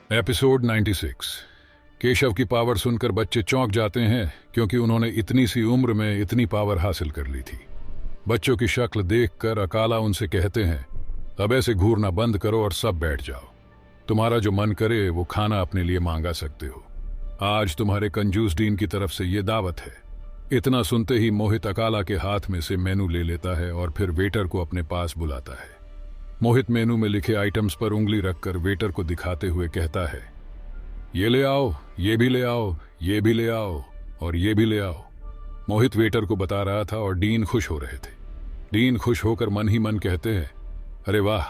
Episode 96। Keshav की power सुनकर बच्चे चौंक जाते हैं क्योंकि उन्होंने इतनी सी उम्र में इतनी पावर हासिल कर ली थी। बच्चों की शक्ल देखकर अकाला उनसे कहते हैं, अब ऐसे घूरना बंद करो और सब बैठ जाओ। तुम्हारा जो मन करे वो खाना अपने लिए मांगा सकते हो। आज तुम्हारे कंजूस डीन की तरफ से ये दावत है। इतना सुनते ही मोहित अकाला के हाथ में से मेनू ले लेता है और फिर वेटर को अपने पास बुलाता है। मोहित मेनू में लिखे आइटम्स पर उंगली रखकर वेटर को दिखाते हुए कहता है, ये ले आओ, ये भी ले आओ, ये भी ले आओ और ये भी ले आओ। मोहित वेटर को बता रहा था और डीन खुश हो रहे थे। डीन खुश होकर मन ही मन कहते हैं, अरे वाह,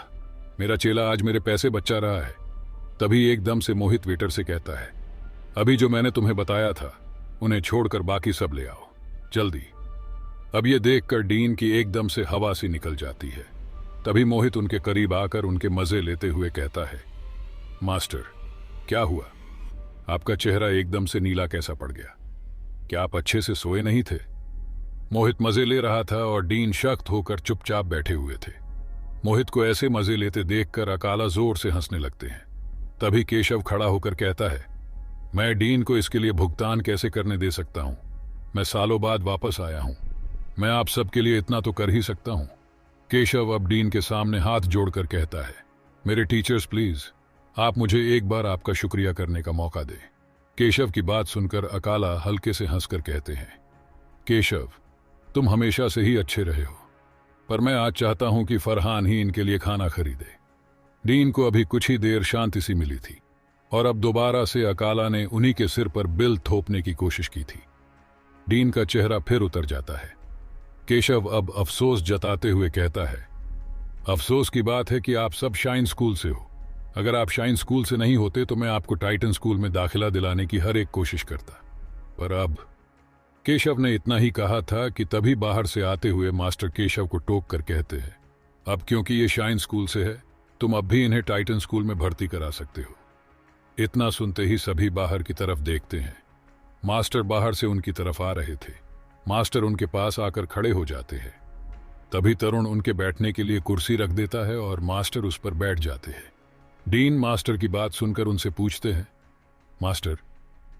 मेरा चेला आज मेरे पैसे बचा रहा है। तभी एकदम से मोहित वेटर से कहता है, अभी जो मैंने तुम्हें बताया था उन्हें छोड़कर बाकी सब ले आओ, जल्दी। अब ये देखकर डीन की एकदम से हवा सी निकल जाती है। तभी मोहित उनके करीब आकर उनके मजे लेते हुए कहता है, मास्टर, क्या हुआ? आपका चेहरा एकदम से नीला कैसा पड़ गया? क्या आप अच्छे से सोए नहीं थे? मोहित मजे ले रहा था और डीन शक्त होकर चुपचाप बैठे हुए थे। मोहित को ऐसे मजे लेते देखकर अकाला जोर से हंसने लगते हैं। तभी केशव खड़ा होकर कहता है, मैं डीन को इसके लिए भुगतान कैसे करने दे सकता हूं? मैं सालों बाद वापस आया हूं। मैं आप सबके लिए इतना तो कर ही सकता हूं। केशव अब डीन के सामने हाथ जोड़कर कहता है, मेरे टीचर्स प्लीज, आप मुझे एक बार आपका शुक्रिया करने का मौका दें। केशव की बात सुनकर अकाला हल्के से हंसकर कहते हैं, केशव, तुम हमेशा से ही अच्छे रहे हो, पर मैं आज चाहता हूं कि फरहान ही इनके लिए खाना खरीदे। डीन को अभी कुछ ही देर शांति सी मिली थी और अब दोबारा से अकाला ने उन्हीं के सिर पर बिल थोपने की कोशिश की थी। डीन का चेहरा फिर उतर जाता है। केशव अब अफसोस जताते हुए कहता है, अफसोस की बात है कि आप सब शाइन स्कूल से हो। अगर आप शाइन स्कूल से नहीं होते तो मैं आपको टाइटन स्कूल में दाखिला दिलाने की हर एक कोशिश करता, पर अब। केशव ने इतना ही कहा था कि तभी बाहर से आते हुए मास्टर केशव को टोक कर कहते हैं, अब क्योंकि ये शाइन स्कूल से है, तुम अब भी इन्हें टाइटन स्कूल में भर्ती करा सकते हो। इतना सुनते ही सभी बाहर की तरफ देखते हैं। मास्टर बाहर से उनकी तरफ आ रहे थे। मास्टर उनके पास आकर खड़े हो जाते हैं। तभी तरुण उनके बैठने के लिए कुर्सी रख देता है और मास्टर उस पर बैठ जाते हैं। डीन मास्टर की बात सुनकर उनसे पूछते हैं, मास्टर,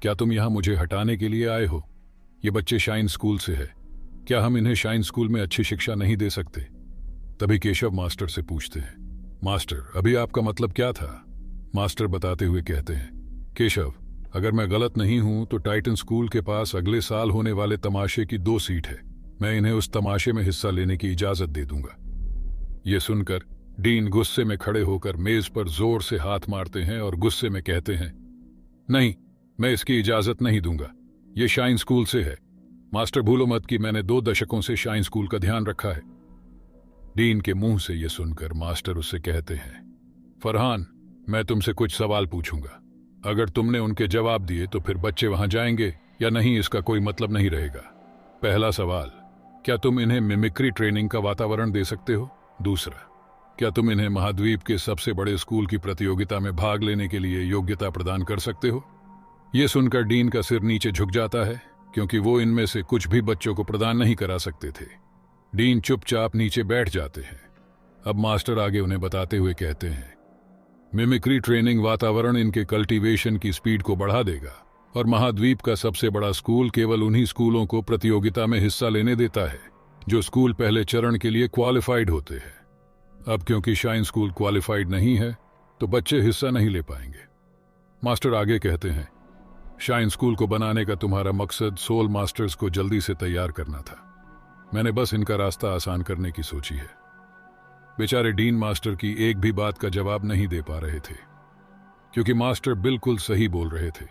क्या तुम यहां मुझे हटाने के लिए आए हो? ये बच्चे शाइन स्कूल से है, क्या हम इन्हें शाइन स्कूल में अच्छी शिक्षा नहीं दे सकते? तभी केशव मास्टर से पूछते हैं, मास्टर, अभी आपका मतलब क्या था? मास्टर बताते हुए कहते हैं, केशव, अगर मैं गलत नहीं हूं तो टाइटन स्कूल के पास अगले साल होने वाले तमाशे की 2 सीट है। मैं इन्हें उस तमाशे में हिस्सा लेने की इजाजत दे दूंगा। यह सुनकर डीन गुस्से में खड़े होकर मेज पर जोर से हाथ मारते हैं और गुस्से में कहते हैं, नहीं, मैं इसकी इजाजत नहीं दूंगा। यह शाइन स्कूल से है। मास्टर, भूलो मत कि मैंने 2 दशकों से शाइन स्कूल का ध्यान रखा है। डीन के मुंह से यह सुनकर मास्टर उससे कहते हैं, फरहान, मैं तुमसे कुछ सवाल पूछूंगा। अगर तुमने उनके जवाब दिए तो फिर बच्चे वहां जाएंगे या नहीं, इसका कोई मतलब नहीं रहेगा। पहला सवाल, क्या तुम इन्हें मिमिक्री ट्रेनिंग का वातावरण दे सकते हो? दूसरा, क्या तुम इन्हें महाद्वीप के सबसे बड़े स्कूल की प्रतियोगिता में भाग लेने के लिए योग्यता प्रदान कर सकते हो? यह सुनकर डीन का सिर नीचे झुक जाता है क्योंकि वो इनमें से कुछ भी बच्चों को प्रदान नहीं करा सकते थे। डीन चुपचाप नीचे बैठ जाते हैं। अब मास्टर आगे उन्हें बताते हुए कहते हैं, मिमिक्री ट्रेनिंग वातावरण इनके कल्टीवेशन की स्पीड को बढ़ा देगा और महाद्वीप का सबसे बड़ा स्कूल केवल उन्हीं स्कूलों को प्रतियोगिता में हिस्सा लेने देता है जो स्कूल पहले चरण के लिए क्वालिफाइड होते हैं। अब क्योंकि शाइन स्कूल क्वालिफाइड नहीं है तो बच्चे हिस्सा नहीं ले पाएंगे। मास्टर आगे कहते हैं, शाइन स्कूल को बनाने का तुम्हारा मकसद सोल मास्टर्स को जल्दी से तैयार करना था। मैंने बस इनका रास्ता आसान करने की सोची है। बेचारे डीन मास्टर की एक भी बात का जवाब नहीं दे पा रहे थे क्योंकि मास्टर बिल्कुल सही बोल रहे थे।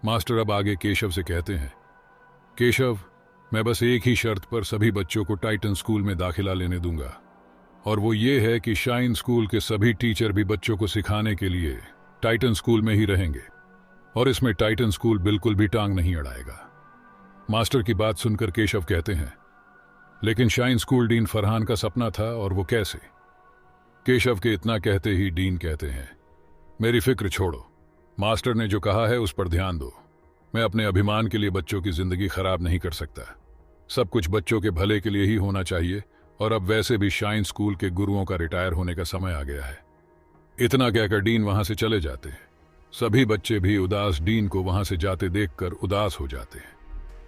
मास्टर अब आगे केशव से कहते हैं, केशव, मैं बस एक ही शर्त पर सभी बच्चों को टाइटन स्कूल में दाखिला लेने दूंगा और वो ये है कि शाइन स्कूल के सभी टीचर भी बच्चों को सिखाने के लिए टाइटन स्कूल में ही रहेंगे और इसमें टाइटन स्कूल बिल्कुल भी टांग नहीं अड़ाएगा। मास्टर की बात सुनकर केशव कहते हैं, लेकिन शाइन स्कूल डीन फरहान का सपना था, और वो कैसे? केशव के इतना कहते ही डीन कहते हैं, मेरी फिक्र छोड़ो, मास्टर ने जो कहा है उस पर ध्यान दो। मैं अपने अभिमान के लिए बच्चों की जिंदगी खराब नहीं कर सकता। सब कुछ बच्चों के भले के लिए ही होना चाहिए और अब वैसे भी शाइन स्कूल के गुरुओं का रिटायर होने का समय आ गया है। इतना कहकर डीन वहां से चले जाते हैं। सभी बच्चे भी उदास डीन को वहां से जाते देखकर उदास हो जाते हैं।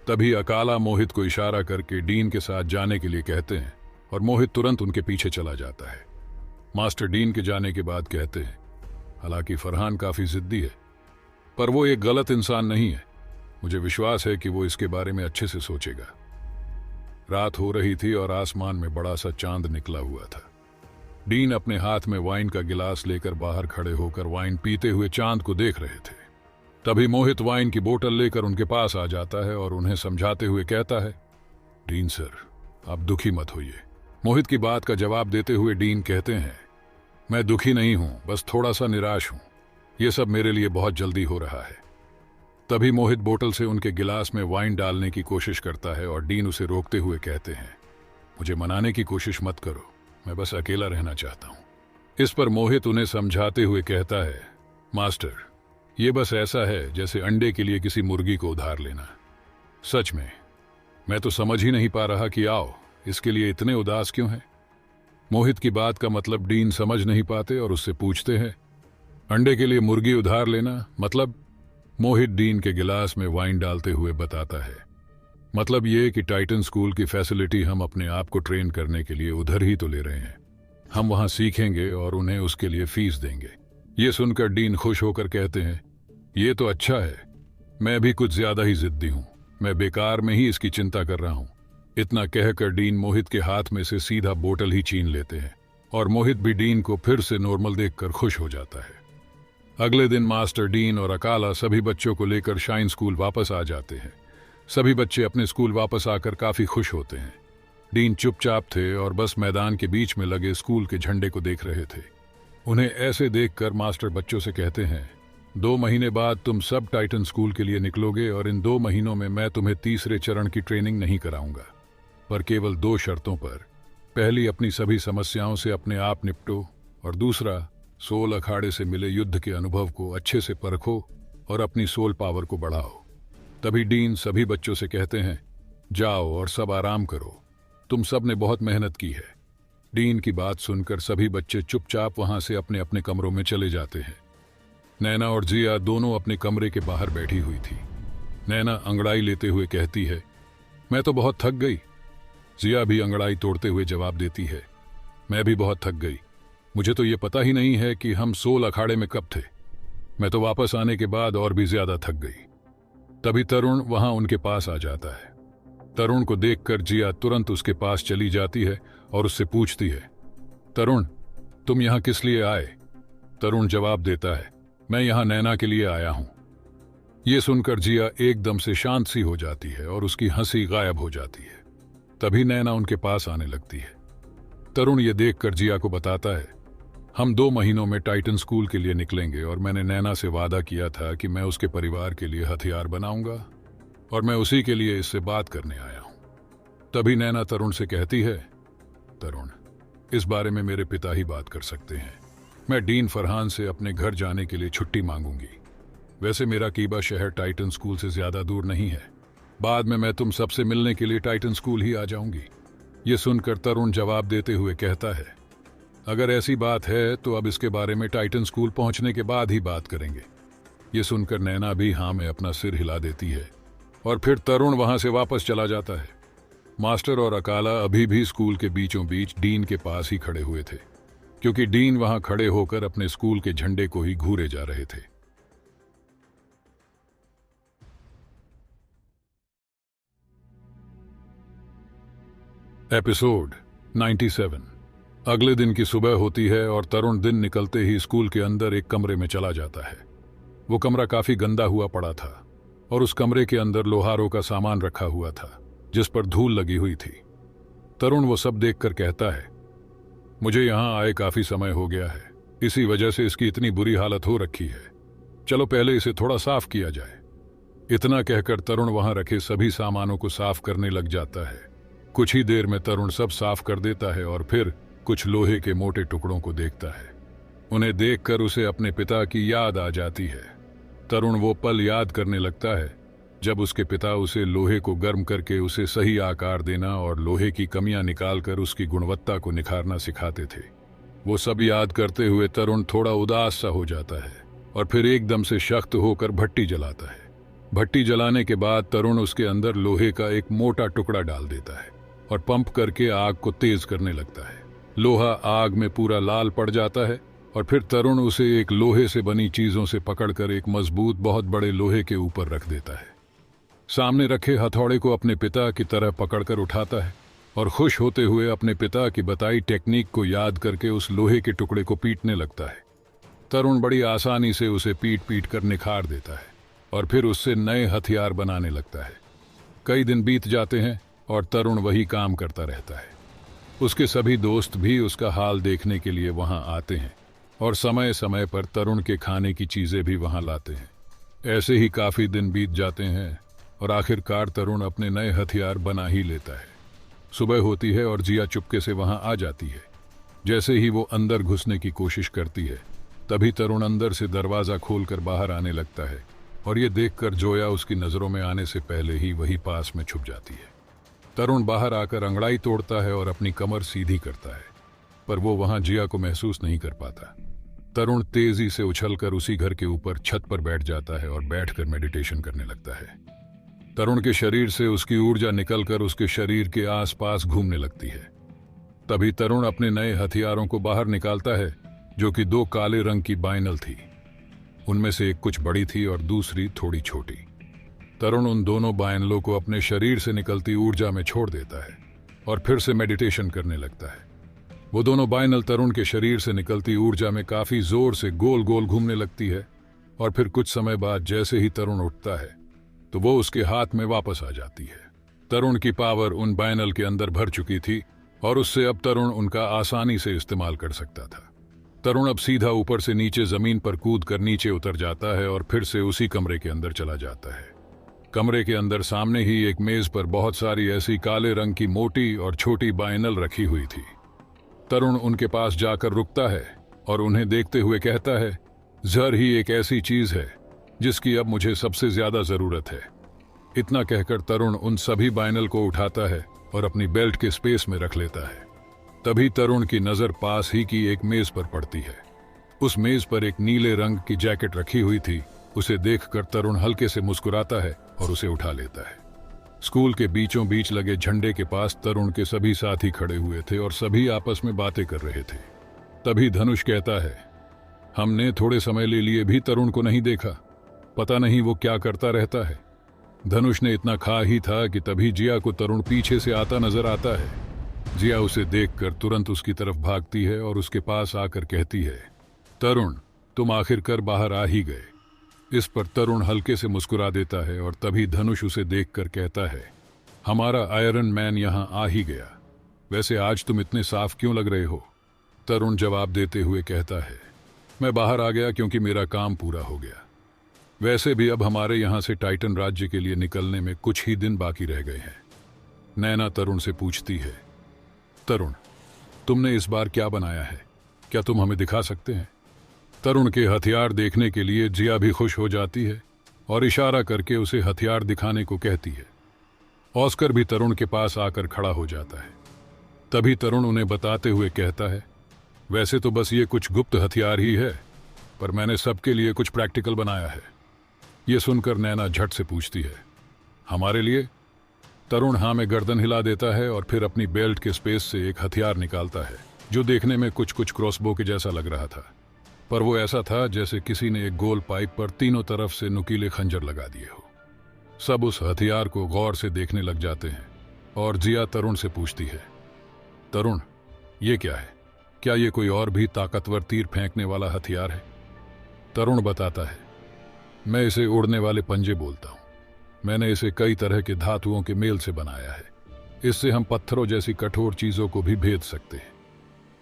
तभी अकाला मोहित को इशारा करके डीन के साथ जाने के लिए कहते हैं और मोहित तुरंत उनके पीछे चला जाता है। मास्टर डीन के जाने के बाद कहते हैं, हालांकि फरहान काफी जिद्दी है, पर वो एक गलत इंसान नहीं है। मुझे विश्वास है कि वो इसके बारे में अच्छे से सोचेगा। रात हो रही थी और आसमान में बड़ा सा चांद निकला हुआ था। डीन अपने हाथ में वाइन का गिलास लेकर बाहर खड़े होकर वाइन पीते हुए चांद को देख रहे थे। तभी मोहित वाइन की बोतल लेकर उनके पास आ जाता है और उन्हें समझाते हुए कहता है, डीन सर, आप दुखी मत होइए। मोहित की बात का जवाब देते हुए डीन कहते हैं, मैं दुखी नहीं हूं, बस थोड़ा सा निराश हूं। यह सब मेरे लिए बहुत जल्दी हो रहा है। तभी मोहित बोतल से उनके गिलास में वाइन डालने की कोशिश करता है और डीन उसे रोकते हुए कहते हैं, मुझे मनाने की कोशिश मत करो, मैं बस अकेला रहना चाहता हूं। इस पर मोहित उन्हें समझाते हुए कहता है, मास्टर, यह बस ऐसा है जैसे अंडे के लिए किसी मुर्गी को उधार लेना। सच में मैं तो समझ ही नहीं पा रहा कि आओ इसके लिए इतने उदास क्यों हैं। मोहित की बात का मतलब डीन समझ नहीं पाते और उससे पूछते हैं, अंडे के लिए मुर्गी उधार लेना मतलब? मोहित डीन के गिलास में वाइन डालते हुए बताता है, मतलब ये कि टाइटन स्कूल की फैसिलिटी हम अपने आप को ट्रेन करने के लिए उधर ही तो ले रहे हैं। हम वहां सीखेंगे और उन्हें उसके लिए फीस देंगे। ये सुनकर डीन खुश होकर कहते हैं, ये तो अच्छा है, मैं भी कुछ ज्यादा ही जिद्दी हूं, मैं बेकार में ही इसकी चिंता कर रहा हूं। इतना कहकर डीन मोहित के हाथ में से सीधा बोतल ही छीन लेते हैं और मोहित भी डीन को फिर से नॉर्मल देखकर खुश हो जाता है। अगले दिन मास्टर डीन और अकाला सभी बच्चों को लेकर शाइन स्कूल वापस आ जाते हैं। सभी बच्चे अपने स्कूल वापस आकर काफी खुश होते हैं। डीन चुपचाप थे और बस मैदान के बीच में लगे स्कूल के झंडे को देख रहे थे। उन्हें ऐसे देखकर मास्टर बच्चों से कहते हैं, 2 महीने बाद तुम सब टाइटन स्कूल के लिए निकलोगे और इन 2 महीनों में मैं तुम्हें तीसरे चरण की ट्रेनिंग नहीं कराऊंगा, पर केवल 2 शर्तों पर। पहली, अपनी सभी समस्याओं से अपने आप निपटो, और दूसरा, सोल अखाड़े से मिले युद्ध के अनुभव को अच्छे से परखो और अपनी सोल पावर को बढ़ाओ। तभी डीन सभी बच्चों से कहते हैं, जाओ और सब आराम करो, तुम सब ने बहुत मेहनत की है। डीन की बात सुनकर सभी बच्चे चुपचाप वहां से अपने अपने कमरों में चले जाते हैं। नैना और जिया दोनों अपने कमरे के बाहर बैठी हुई थी। नैना अंगड़ाई लेते हुए कहती है, मैं तो बहुत थक गई। जिया भी अंगड़ाई तोड़ते हुए जवाब देती है, मैं भी बहुत थक गई। मुझे तो ये पता ही नहीं है कि हम सोल अखाड़े में कब थे। मैं तो वापस आने के बाद और भी ज्यादा थक गई। तभी तरुण वहां उनके पास आ जाता है। तरुण को देखकर जिया तुरंत उसके पास चली जाती है और उससे पूछती है, तरुण, तुम यहां किस लिए आए? तरुण जवाब देता है, मैं यहां नैना के लिए आया हूं। यह सुनकर जिया एकदम से शांत सी हो जाती है और उसकी हंसी गायब हो जाती है। तभी नैना उनके पास आने लगती है। तरुण ये देखकर जिया को बताता है, हम 2 महीनों में टाइटन स्कूल के लिए निकलेंगे और मैंने नैना से वादा किया था कि मैं उसके परिवार के लिए हथियार बनाऊंगा और मैं उसी के लिए इससे बात करने आया हूं। तभी नैना तरुण से कहती है, तरुण, इस बारे में मेरे पिता ही बात कर सकते हैं। मैं डीन फरहान से अपने घर जाने के लिए छुट्टी मांगूंगी। वैसे मेरा कीबा शहर टाइटन स्कूल से ज्यादा दूर नहीं है। बाद में मैं तुम सबसे मिलने के लिए टाइटन स्कूल ही आ जाऊंगी। ये सुनकर तरुण जवाब देते हुए कहता है, अगर ऐसी बात है तो अब इसके बारे में टाइटन स्कूल पहुंचने के बाद ही बात करेंगे। ये सुनकर नैना भी हाँ में अपना सिर हिला देती है और फिर तरुण वहां से वापस चला जाता है। मास्टर और अकाला अभी भी स्कूल के बीचों बीच डीन के पास ही खड़े हुए थे, क्योंकि डीन वहां खड़े होकर अपने स्कूल के झंडे को ही घूरे जा रहे थे। एपिसोड 97। अगले दिन की सुबह होती है और तरुण दिन निकलते ही स्कूल के अंदर एक कमरे में चला जाता है। वो कमरा काफी गंदा हुआ पड़ा था और उस कमरे के अंदर लोहारों का सामान रखा हुआ था जिस पर धूल लगी हुई थी। तरुण वो सब देखकर कहता है, मुझे यहां आए काफी समय हो गया है, इसी वजह से इसकी इतनी बुरी हालत हो रखी है। चलो पहले इसे थोड़ा साफ किया जाए। इतना कहकर तरुण वहां रखे सभी सामानों को साफ करने लग जाता है। कुछ ही देर में तरुण सब साफ कर देता है और फिर कुछ लोहे के मोटे टुकड़ों को देखता है। उन्हें देखकर उसे अपने पिता की याद आ जाती है। तरुण वो पल याद करने लगता है जब उसके पिता उसे लोहे को गर्म करके उसे सही आकार देना और लोहे की कमियां निकालकर उसकी गुणवत्ता को निखारना सिखाते थे। वो सब याद करते हुए तरुण थोड़ा उदास सा हो जाता है। और फिर एकदम से सख्त होकर भट्टी जलाता है। भट्टी जलाने के बाद तरुण उसके अंदर लोहे का एक मोटा टुकड़ा डाल देता है और पंप करके आग को तेज करने लगता है। लोहा आग में पूरा लाल पड़ जाता है और फिर तरुण उसे एक लोहे से बनी चीजों से पकड़कर एक मजबूत बहुत बड़े लोहे के ऊपर रख देता है। सामने रखे हथौड़े को अपने पिता की तरह पकड़कर उठाता है और खुश होते हुए अपने पिता की बताई टेक्निक को याद करके उस लोहे के टुकड़े को पीटने लगता है। तरुण बड़ी आसानी से उसे पीट पीट कर निखार देता है और फिर उससे नए हथियार बनाने लगता है। कई दिन बीत जाते हैं और तरुण वही काम करता रहता है। उसके सभी दोस्त भी उसका हाल देखने के लिए वहां आते हैं और समय समय पर तरुण के खाने की चीजें भी वहां लाते हैं। ऐसे ही काफी दिन बीत जाते हैं और आखिरकार तरुण अपने नए हथियार बना ही लेता है। सुबह होती है और जिया चुपके से वहां आ जाती है। जैसे ही वो अंदर घुसने की कोशिश करती है तभी तरुण अंदर से दरवाजा खोलकर बाहर आने लगता है और ये देखकर जोया उसकी नजरों में आने से पहले ही वही पास में छुप जाती है। तरुण बाहर आकर अंगड़ाई तोड़ता है और अपनी कमर सीधी करता है, पर वो वहां जिया को महसूस नहीं कर पाता। तरुण तेजी से उछलकर उसी घर के ऊपर छत पर बैठ जाता है और बैठकर मेडिटेशन करने लगता है। तरुण के शरीर से उसकी ऊर्जा निकलकर उसके शरीर के आसपास घूमने लगती है। तभी तरुण अपने नए हथियारों को बाहर निकालता है, जो कि 2 काले रंग की बाइनल थी। उनमें से एक कुछ बड़ी थी और दूसरी थोड़ी छोटी। तरुण उन दोनों बाइनलों को अपने शरीर से निकलती ऊर्जा में छोड़ देता है और फिर से मेडिटेशन करने लगता है। वो दोनों बाइनल तरुण के शरीर से निकलती ऊर्जा में काफी जोर से गोल गोल घूमने लगती है और फिर कुछ समय बाद जैसे ही तरुण उठता है तो वो उसके हाथ में वापस आ जाती है। तरुण की पावर उन बाइनल के अंदर भर चुकी थी और उससे अब तरुण उनका आसानी से इस्तेमाल कर सकता था। तरुण अब सीधा ऊपर से नीचे जमीन पर कूद कर नीचे उतर जाता है और फिर से उसी कमरे के अंदर चला जाता है। कमरे के अंदर सामने ही एक मेज पर बहुत सारी ऐसी काले रंग की मोटी और छोटी बाइनल रखी हुई थी। तरुण उनके पास जाकर रुकता है और उन्हें देखते हुए कहता है, जहर ही एक ऐसी चीज है जिसकी अब मुझे सबसे ज्यादा जरूरत है। इतना कहकर तरुण उन सभी बाइनल को उठाता है और अपनी बेल्ट के स्पेस में रख लेता है। तभी तरुण की नजर पास ही की एक मेज पर पड़ती है। उस मेज पर एक नीले रंग की जैकेट रखी हुई थी। उसे देखकर तरुण हल्के से मुस्कुराता है और उसे उठा लेता है। स्कूल के बीचों बीच लगे झंडे के पास तरुण के सभी साथी खड़े हुए थे और सभी आपस में बातें कर रहे थे। तभी धनुष कहता है, हमने थोड़े समय ले लिए भी तरुण को नहीं देखा, पता नहीं वो क्या करता रहता है। धनुष ने इतना खा ही था कि तभी जिया को तरुण पीछे से आता नजर आता है। जिया उसे देखकर तुरंत उसकी तरफ भागती है और उसके पास आकर कहती है, तरुण तुम आखिरकार बाहर आ ही गए। इस पर तरुण हल्के से मुस्कुरा देता है और तभी धनुष उसे देखकर कहता है, हमारा आयरन मैन यहां आ ही गया। वैसे आज तुम इतने साफ क्यों लग रहे हो? तरुण जवाब देते हुए कहता है, मैं बाहर आ गया क्योंकि मेरा काम पूरा हो गया। वैसे भी अब हमारे यहां से टाइटन राज्य के लिए निकलने में कुछ ही दिन बाकी रह गए हैं। नैना तरुण से पूछती है, तरुण तुमने इस बार क्या बनाया है? क्या तुम हमें दिखा सकते हैं? तरुण के हथियार देखने के लिए जिया भी खुश हो जाती है और इशारा करके उसे हथियार दिखाने को कहती है। ऑस्कर भी तरुण के पास आकर खड़ा हो जाता है। तभी तरुण उन्हें बताते हुए कहता है, वैसे तो बस ये कुछ गुप्त हथियार ही है, पर मैंने सबके लिए कुछ प्रैक्टिकल बनाया है। ये सुनकर नैना झट से पूछती है, हमारे लिए? तरुण हाँ में गर्दन हिला देता है और फिर अपनी बेल्ट के स्पेस से एक हथियार निकालता है जो देखने में कुछ कुछ क्रॉसबो के जैसा लग रहा था, पर वो ऐसा था जैसे किसी ने एक गोल पाइप पर तीनों तरफ से नुकीले खंजर लगा दिए हो। सब उस हथियार को गौर से देखने लग जाते हैं और जिया तरुण से पूछती है, तरुण ये क्या है? क्या ये कोई और भी ताकतवर तीर फेंकने वाला हथियार है? तरुण बताता है, मैं इसे उड़ने वाले पंजे बोलता हूं। मैंने इसे कई तरह के धातुओं के मेल से बनाया है। इससे हम पत्थरों जैसी कठोर चीजों को भी भेद सकते हैं।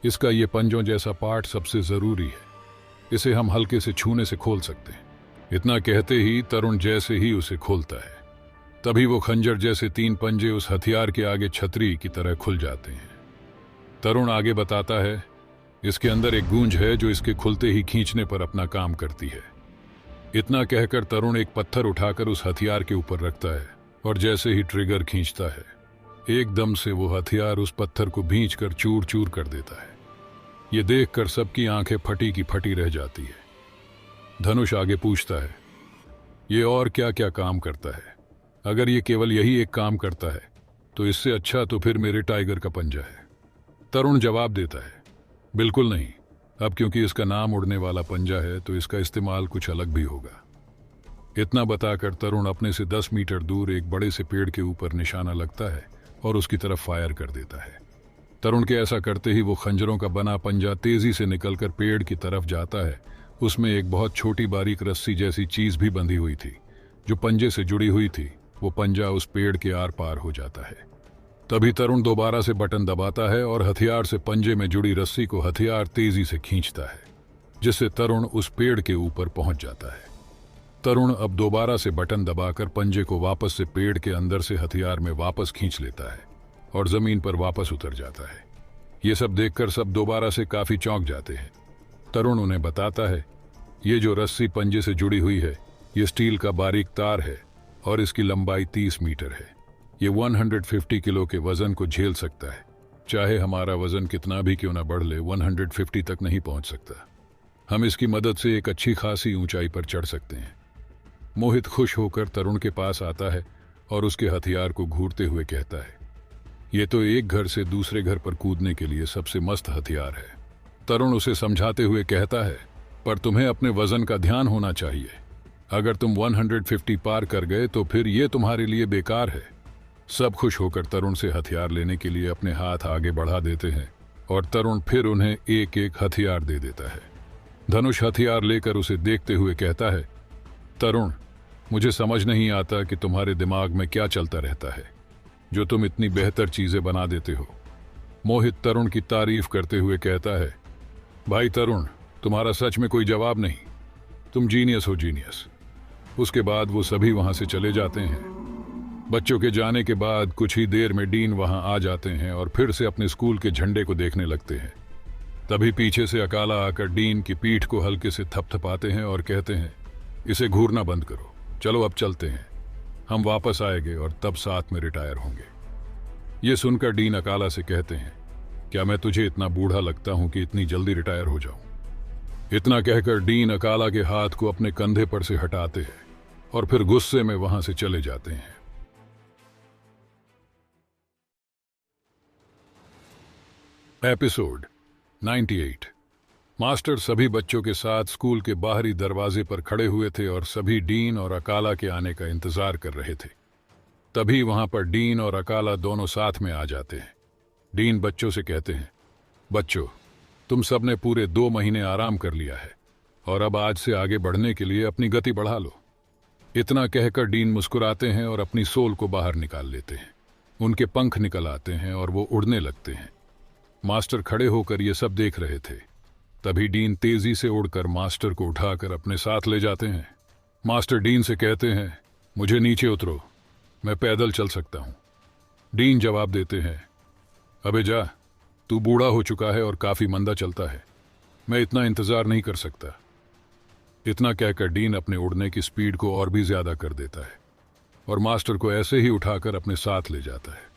इसका ये पंजों जैसा पार्ट सबसे जरूरी है। इसे हम हल्के से छूने से खोल सकते हैं। इतना कहते ही तरुण जैसे ही उसे खोलता है तभी वो खंजर जैसे 3 पंजे उस हथियार के आगे छतरी की तरह खुल जाते हैं। तरुण आगे बताता है, इसके अंदर एक गूंज है जो इसके खुलते ही खींचने पर अपना काम करती है। इतना कहकर तरुण एक पत्थर उठाकर उस हथियार के ऊपर रखता है और जैसे ही ट्रिगर खींचता है एकदम से वो हथियार उस पत्थर को भींचकर चूर चूर कर देता है। ये देखकर सबकी आंखें फटी की फटी रह जाती है। धनुष आगे पूछता है, ये और क्या क्या काम करता है? अगर ये केवल यही एक काम करता है तो इससे अच्छा तो फिर मेरे टाइगर का पंजा है। तरुण जवाब देता है, बिल्कुल नहीं। अब क्योंकि इसका नाम उड़ने वाला पंजा है तो इसका इस्तेमाल कुछ अलग भी होगा। इतना बताकर तरुण अपने से 10 मीटर दूर एक बड़े से पेड़ के ऊपर निशाना लगता है और उसकी तरफ फायर कर देता है। तरुण के ऐसा करते ही वो खंजरों का बना पंजा तेजी से निकलकर पेड़ की तरफ जाता है। उसमें एक बहुत छोटी बारीक रस्सी जैसी चीज भी बंधी हुई थी जो पंजे से जुड़ी हुई थी। वो पंजा उस पेड़ के आर पार हो जाता है। तभी तरुण दोबारा से बटन दबाता है और हथियार से पंजे में जुड़ी रस्सी को हथियार तेजी से खींचता है, जिससे तरुण उस पेड़ के ऊपर पहुंच जाता है। तरुण अब दोबारा से बटन दबाकर पंजे को वापस से पेड़ के अंदर से हथियार में वापस खींच लेता है और जमीन पर वापस उतर जाता है। ये सब देखकर सब दोबारा से काफी चौंक जाते हैं। तरुण उन्हें बताता है, ये जो रस्सी पंजे से जुड़ी हुई है ये स्टील का बारीक तार है और इसकी लंबाई 30 मीटर है। ये 150 किलो के वजन को झेल सकता है। चाहे हमारा वजन कितना भी क्यों ना बढ़ ले, 150 तक नहीं पहुंच सकता। हम इसकी मदद से एक अच्छी खासी ऊंचाई पर चढ़ सकते हैं। मोहित खुश होकर तरुण के पास आता है और उसके हथियार को घूरते हुए कहता है, ये तो एक घर से दूसरे घर पर कूदने के लिए सबसे मस्त हथियार है। तरुण उसे समझाते हुए कहता है, पर तुम्हें अपने वजन का ध्यान होना चाहिए। अगर तुम 150 पार कर गए तो फिर ये तुम्हारे लिए बेकार है। सब खुश होकर तरुण से हथियार लेने के लिए अपने हाथ आगे बढ़ा देते हैं और तरुण फिर उन्हें एक एक हथियार दे देता है। धनुष हथियार लेकर उसे देखते हुए कहता है, तरुण, मुझे समझ नहीं आता कि तुम्हारे दिमाग में क्या चलता रहता है जो तुम इतनी बेहतर चीजें बना देते हो। मोहित तरुण की तारीफ करते हुए कहता है, भाई तरुण, तुम्हारा सच में कोई जवाब नहीं। तुम जीनियस हो, जीनियस। उसके बाद वो सभी वहां से चले जाते हैं। बच्चों के जाने के बाद कुछ ही देर में डीन वहां आ जाते हैं और फिर से अपने स्कूल के झंडे को देखने लगते हैं। तभी पीछे से अकाला आकर डीन की पीठ को हल्के से थपथपाते हैं और कहते हैं, इसे घूरना बंद करो, चलो अब चलते हैं। हम वापस आएंगे और तब साथ में रिटायर होंगे। ये सुनकर डीन अकाला से कहते हैं, क्या मैं तुझे इतना बूढ़ा लगता हूं कि इतनी जल्दी रिटायर हो जाऊं? इतना कहकर डीन अकाला के हाथ को अपने कंधे पर से हटाते हैं और फिर गुस्से में वहां से चले जाते हैं। एपिसोड 98। मास्टर सभी बच्चों के साथ स्कूल के बाहरी दरवाजे पर खड़े हुए थे और सभी डीन और अकाला के आने का इंतजार कर रहे थे। तभी वहां पर डीन और अकाला दोनों साथ में आ जाते हैं। डीन बच्चों से कहते हैं, बच्चों, तुम सबने पूरे 2 महीने आराम कर लिया है और अब आज से आगे बढ़ने के लिए अपनी गति बढ़ा लो। इतना कहकर डीन मुस्कुराते हैं और अपनी सोल को बाहर निकाल लेते हैं। उनके पंख निकल आते हैं और वो उड़ने लगते हैं। मास्टर खड़े होकर ये सब देख रहे थे। तभी डीन तेजी से उड़कर मास्टर को उठाकर अपने साथ ले जाते हैं। मास्टर डीन से कहते हैं, मुझे नीचे उतरो, मैं पैदल चल सकता हूं। डीन जवाब देते हैं, अबे जा, तू बूढ़ा हो चुका है और काफी मंदा चलता है, मैं इतना इंतजार नहीं कर सकता। इतना कहकर डीन अपने उड़ने की स्पीड को और भी ज्यादा कर देता है और मास्टर को ऐसे ही उठाकर अपने साथ ले जाता है।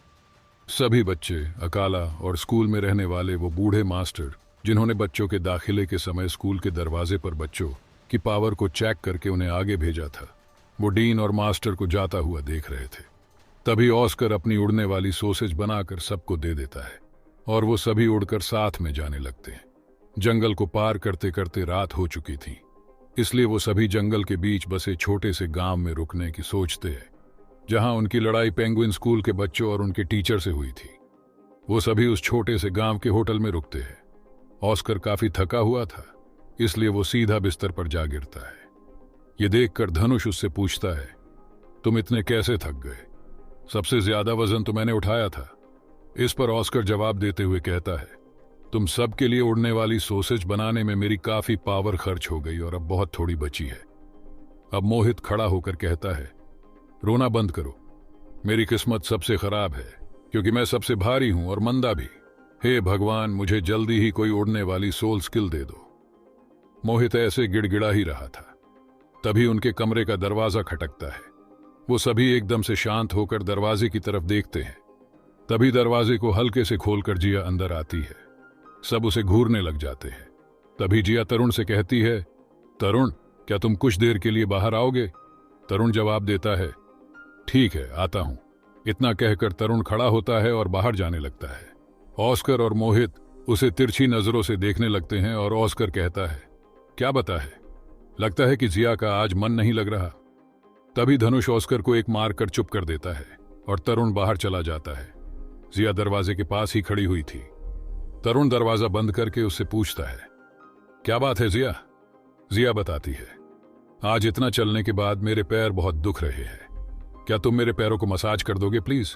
सभी बच्चे, अकाला और स्कूल में रहने वाले वो बूढ़े मास्टर जिन्होंने बच्चों के दाखिले के समय स्कूल के दरवाजे पर बच्चों की पावर को चेक करके उन्हें आगे भेजा था, वो डीन और मास्टर को जाता हुआ देख रहे थे। तभी ऑस्कर अपनी उड़ने वाली सॉसेज बनाकर सबको दे देता है और वो सभी उड़कर साथ में जाने लगते हैं। जंगल को पार करते करते रात हो चुकी थी, इसलिए वो सभी जंगल के बीच बसे छोटे से गांव में रुकने की सोचते हैं, जहां उनकी लड़ाई पेंगुइन स्कूल के बच्चों और उनके टीचर से हुई थी। वो सभी उस छोटे से गांव के होटल में रुकते हैं। ऑस्कर काफी थका हुआ था, इसलिए वो सीधा बिस्तर पर जा गिरता है। ये देखकर धनुष उससे पूछता है, तुम इतने कैसे थक गए? सबसे ज्यादा वजन तो मैंने उठाया था। इस पर ऑस्कर जवाब देते हुए कहता है, तुम सबके लिए उड़ने वाली सॉसेज बनाने में मेरी काफी पावर खर्च हो गई और अब बहुत थोड़ी बची है। अब मोहित खड़ा होकर कहता है, रोना बंद करो, मेरी किस्मत सबसे खराब है क्योंकि मैं सबसे भारी हूं और मंदा भी। हे भगवान, मुझे जल्दी ही कोई उड़ने वाली सोल स्किल दे दो। मोहित ऐसे गिड़गिड़ा ही रहा था, तभी उनके कमरे का दरवाजा खटकता है। वो सभी एकदम से शांत होकर दरवाजे की तरफ देखते हैं। तभी दरवाजे को हल्के से खोलकर जिया अंदर आती है। सब उसे घूरने लग जाते हैं। तभी जिया तरुण से कहती है, तरुण, क्या तुम कुछ देर के लिए बाहर आओगे? तरुण जवाब देता है, ठीक है, आता हूं। इतना कहकर तरुण खड़ा होता है और बाहर जाने लगता है। ऑस्कर और मोहित उसे तिरछी नजरों से देखने लगते हैं और ऑस्कर कहता है, क्या बता है? लगता है कि जिया का आज मन नहीं लग रहा। तभी धनुष ऑस्कर को एक मार कर चुप कर देता है और तरुण बाहर चला जाता है। जिया दरवाजे के पास ही खड़ी हुई थी। तरुण दरवाजा बंद करके उससे पूछता है, क्या बात है जिया? जिया बताती है, आज इतना चलने के बाद मेरे पैर बहुत दुख रहे हैं। क्या तुम मेरे पैरों को मसाज कर दोगे प्लीज?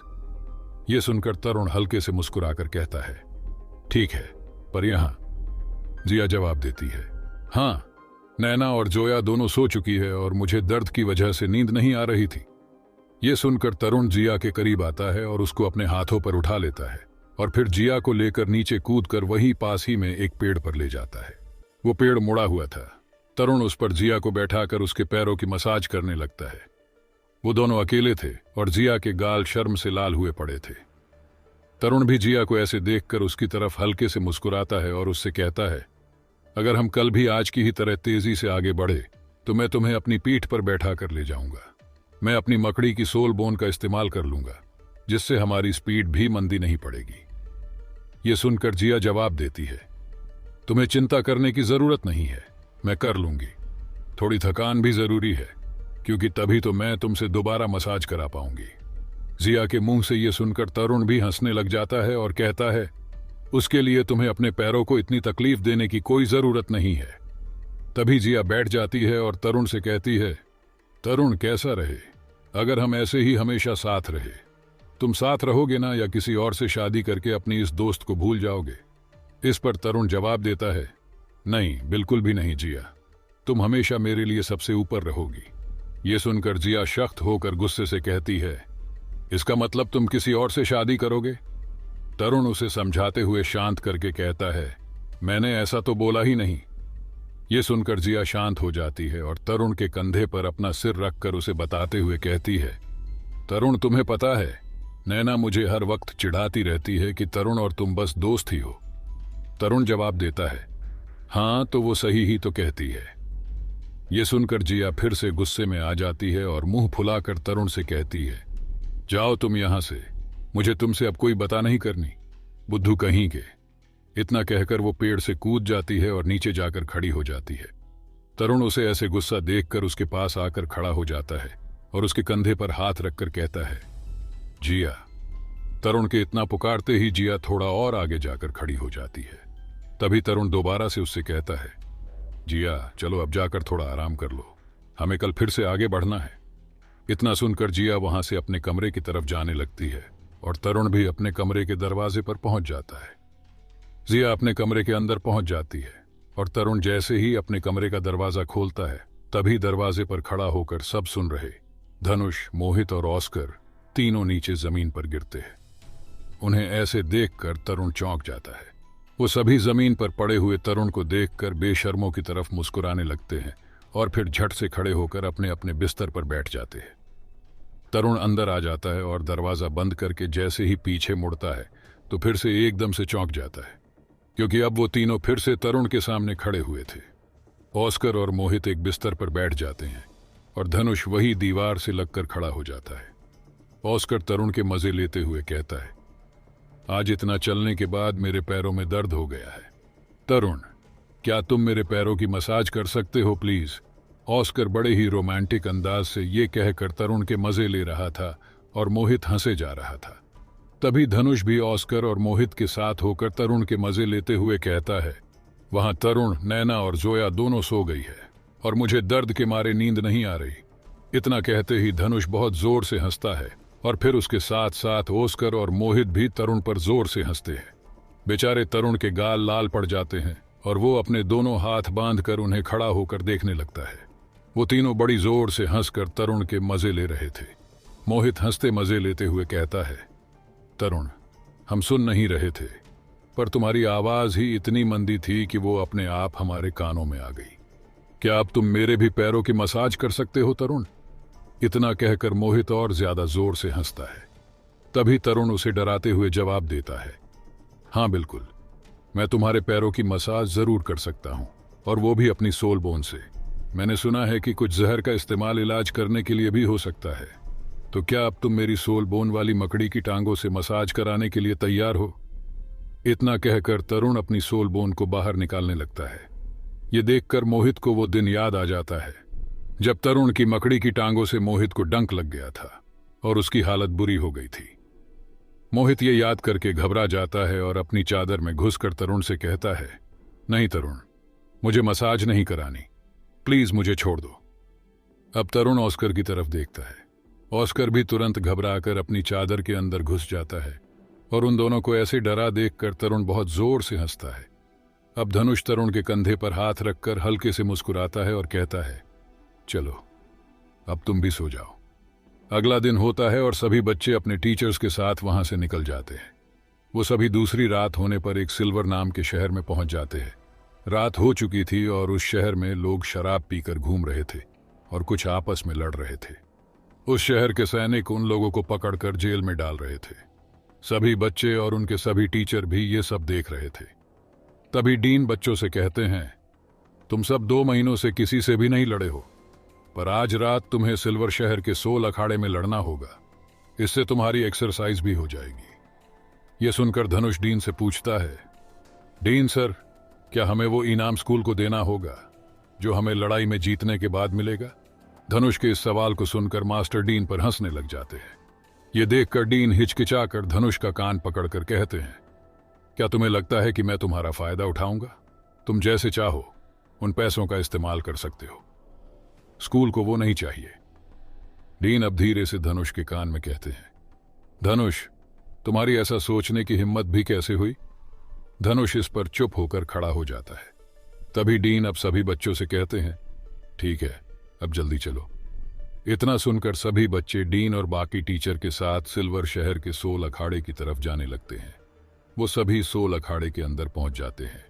यह सुनकर तरुण हल्के से मुस्कुराकर कहता है, ठीक है, पर यहां? जिया जवाब देती है, हां, नैना और जोया दोनों सो चुकी है और मुझे दर्द की वजह से नींद नहीं आ रही थी। यह सुनकर तरुण जिया के करीब आता है और उसको अपने हाथों पर उठा लेता है और फिर जिया को लेकर नीचे कूदकर वहीं पास ही में एक पेड़ पर ले जाता है। वो पेड़ मुड़ा हुआ था। तरुण उस पर जिया को बैठाकर उसके पैरों की मसाज करने लगता है। वो दोनों अकेले थे और जिया के गाल शर्म से लाल हुए पड़े थे। तरुण भी जिया को ऐसे देखकर उसकी तरफ हल्के से मुस्कुराता है और उससे कहता है, अगर हम कल भी आज की ही तरह तेजी से आगे बढ़े तो मैं तुम्हें अपनी पीठ पर बैठा कर ले जाऊंगा। मैं अपनी मकड़ी की सोल बोन का इस्तेमाल कर लूंगा, जिससे हमारी स्पीड भी मंदी नहीं पड़ेगी। यह सुनकर जिया जवाब देती है, तुम्हें चिंता करने की जरूरत नहीं है, मैं कर लूंगी। थोड़ी थकान भी जरूरी है, क्योंकि तभी तो मैं तुमसे दोबारा मसाज करा पाऊंगी। जिया के मुंह से यह सुनकर तरुण भी हंसने लग जाता है और कहता है, उसके लिए तुम्हें अपने पैरों को इतनी तकलीफ देने की कोई जरूरत नहीं है। तभी जिया बैठ जाती है और तरुण से कहती है, तरुण कैसा रहे अगर हम ऐसे ही हमेशा साथ रहे? तुम साथ रहोगे ना, या किसी और से शादी करके अपनी इस दोस्त को भूल जाओगे? इस पर तरुण जवाब देता है, नहीं, बिल्कुल भी नहीं जिया, तुम हमेशा मेरे लिए सबसे ऊपर रहोगी। यह सुनकर जिया सख्त होकर गुस्से से कहती है, इसका मतलब तुम किसी और से शादी करोगे? तरुण उसे समझाते हुए शांत करके कहता है, मैंने ऐसा तो बोला ही नहीं। यह सुनकर जिया शांत हो जाती है और तरुण के कंधे पर अपना सिर रखकर उसे बताते हुए कहती है, तरुण तुम्हें पता है, नैना मुझे हर वक्त चिढ़ाती रहती है कि तरुण और तुम बस दोस्त ही हो। तरुण जवाब देता है, हाँ, तो वो सही ही तो कहती है। यह सुनकर जिया फिर से गुस्से में आ जाती है और मुंह फुलाकर तरुण से कहती है, जाओ तुम यहां से, मुझे तुमसे अब कोई बता नहीं करनी, बुद्धू कहीं के। इतना कहकर वो पेड़ से कूद जाती है और नीचे जाकर खड़ी हो जाती है। तरुण उसे ऐसे गुस्सा देखकर उसके पास आकर खड़ा हो जाता है और उसके कंधे पर हाथ रखकर कहता है, जिया। तरुण के इतना पुकारते ही जिया थोड़ा और आगे जाकर खड़ी हो जाती है। तभी तरुण दोबारा से उससे कहता है, जिया चलो अब जाकर थोड़ा आराम कर लो, हमें कल फिर से आगे बढ़ना है। इतना सुनकर जिया वहां से अपने कमरे की तरफ जाने लगती है और तरुण भी अपने कमरे के दरवाजे पर पहुंच जाता है। जिया अपने कमरे के अंदर पहुंच जाती है और तरुण जैसे ही अपने कमरे का दरवाजा खोलता है, तभी दरवाजे पर खड़ा होकर सब सुन रहे धनुष, मोहित और ऑस्कर तीनों नीचे जमीन पर गिरते हैं। उन्हें ऐसे देखकर तरुण चौंक जाता है। वो सभी जमीन पर पड़े हुए तरुण को देखकर बेशर्मों की तरफ मुस्कुराने लगते हैं और फिर झट से खड़े होकर अपने अपने बिस्तर पर बैठ जाते हैं। तरुण अंदर आ जाता है और दरवाजा बंद करके जैसे ही पीछे मुड़ता है तो फिर से एकदम से चौंक जाता है, क्योंकि अब वो तीनों फिर से तरुण के सामने खड़े हुए थे। ऑस्कर और मोहित एक बिस्तर पर बैठ जाते हैं और धनुष वही दीवार से लगकर खड़ा हो जाता है। ऑस्कर तरुण के मजे लेते हुए कहता है, आज इतना चलने के बाद मेरे पैरों में दर्द हो गया है। तरुण, क्या तुम मेरे पैरों की मसाज कर सकते हो प्लीज? ऑस्कर बड़े ही रोमांटिक अंदाज से ये कहकर तरुण के मजे ले रहा था और मोहित हंसे जा रहा था। तभी धनुष भी ऑस्कर और मोहित के साथ होकर तरुण के मजे लेते हुए कहता है, वहां तरुण, नैना और जोया दोनों सो गई है और मुझे दर्द के मारे नींद नहीं आ रही। इतना कहते ही धनुष बहुत जोर से हंसता है और फिर उसके साथ साथ ऑस्कर और मोहित भी तरुण पर जोर से हंसते हैं। बेचारे तरुण के गाल लाल पड़ जाते हैं और वो अपने दोनों हाथ बांधकर उन्हें खड़ा होकर देखने लगता है। वो तीनों बड़ी जोर से हंसकर तरुण के मजे ले रहे थे। मोहित हंसते मजे लेते हुए कहता है, तरुण, हम सुन नहीं रहे थे, पर तुम्हारी आवाज ही इतनी मंदी थी कि वो अपने आप हमारे कानों में आ गई। क्या अब तुम मेरे भी पैरों की मसाज कर सकते हो तरुण? इतना कहकर मोहित और ज्यादा जोर से हंसता है। तभी तरुण उसे डराते हुए जवाब देता है, हाँ बिल्कुल, मैं तुम्हारे पैरों की मसाज जरूर कर सकता हूं, और वो भी अपनी सोल बोन से। मैंने सुना है कि कुछ जहर का इस्तेमाल इलाज करने के लिए भी हो सकता है। तो क्या अब तुम मेरी सोल बोन वाली मकड़ी की टांगों से मसाज कराने के लिए तैयार हो? इतना कहकर तरुण अपनी सोल बोन को बाहर निकालने लगता है। ये देखकर मोहित को वो दिन याद आ जाता है जब तरुण की मकड़ी की टांगों से मोहित को डंक लग गया था और उसकी हालत बुरी हो गई थी। मोहित ये याद करके घबरा जाता है और अपनी चादर में घुसकर तरुण से कहता है, नहीं तरुण, मुझे मसाज नहीं करानी, प्लीज मुझे छोड़ दो। अब तरुण ऑस्कर की तरफ देखता है। ऑस्कर भी तुरंत घबराकर अपनी चादर के अंदर घुस जाता है और उन दोनों को ऐसे डरा देखकर तरुण बहुत जोर से हंसता है। अब धनुष तरुण के कंधे पर हाथ रखकर हल्के से मुस्कुराता है और कहता है, चलो अब तुम भी सो जाओ। अगला दिन होता है और सभी बच्चे अपने टीचर्स के साथ वहां से निकल जाते हैं। वो सभी दूसरी रात होने पर एक सिल्वर नाम के शहर में पहुंच जाते हैं। रात हो चुकी थी और उस शहर में लोग शराब पीकर घूम रहे थे और कुछ आपस में लड़ रहे थे। उस शहर के सैनिक उन लोगों को पकड़कर जेल में डाल रहे थे। सभी बच्चे और उनके सभी टीचर भी ये सब देख रहे थे। तभी डीन बच्चों से कहते हैं, तुम सब 2 महीनों से किसी से भी नहीं लड़े हो, पर आज रात तुम्हें सिल्वर शहर के 16 अखाड़े में लड़ना होगा। इससे तुम्हारी एक्सरसाइज भी हो जाएगी। यह सुनकर धनुष डीन से पूछता है, डीन सर, क्या हमें वो इनाम स्कूल को देना होगा जो हमें लड़ाई में जीतने के बाद मिलेगा? धनुष के इस सवाल को सुनकर मास्टर डीन पर हंसने लग जाते हैं। ये देखकर डीन हिचकिचाकर धनुष का कान पकड़कर कहते हैं, क्या तुम्हें लगता है कि मैं तुम्हारा फायदा उठाऊंगा? तुम जैसे चाहो उन पैसों का इस्तेमाल कर सकते हो, स्कूल को वो नहीं चाहिए। डीन अब धीरे से धनुष के कान में कहते हैं, धनुष, तुम्हारी ऐसा सोचने की हिम्मत भी कैसे हुई? धनुष इस पर चुप होकर खड़ा हो जाता है। तभी डीन अब सभी बच्चों से कहते हैं, ठीक है, अब जल्दी चलो। इतना सुनकर सभी बच्चे डीन और बाकी टीचर के साथ सिल्वर शहर के 16 अखाड़े की तरफ जाने लगते हैं। वो सभी 16 अखाड़े के अंदर पहुंच जाते हैं।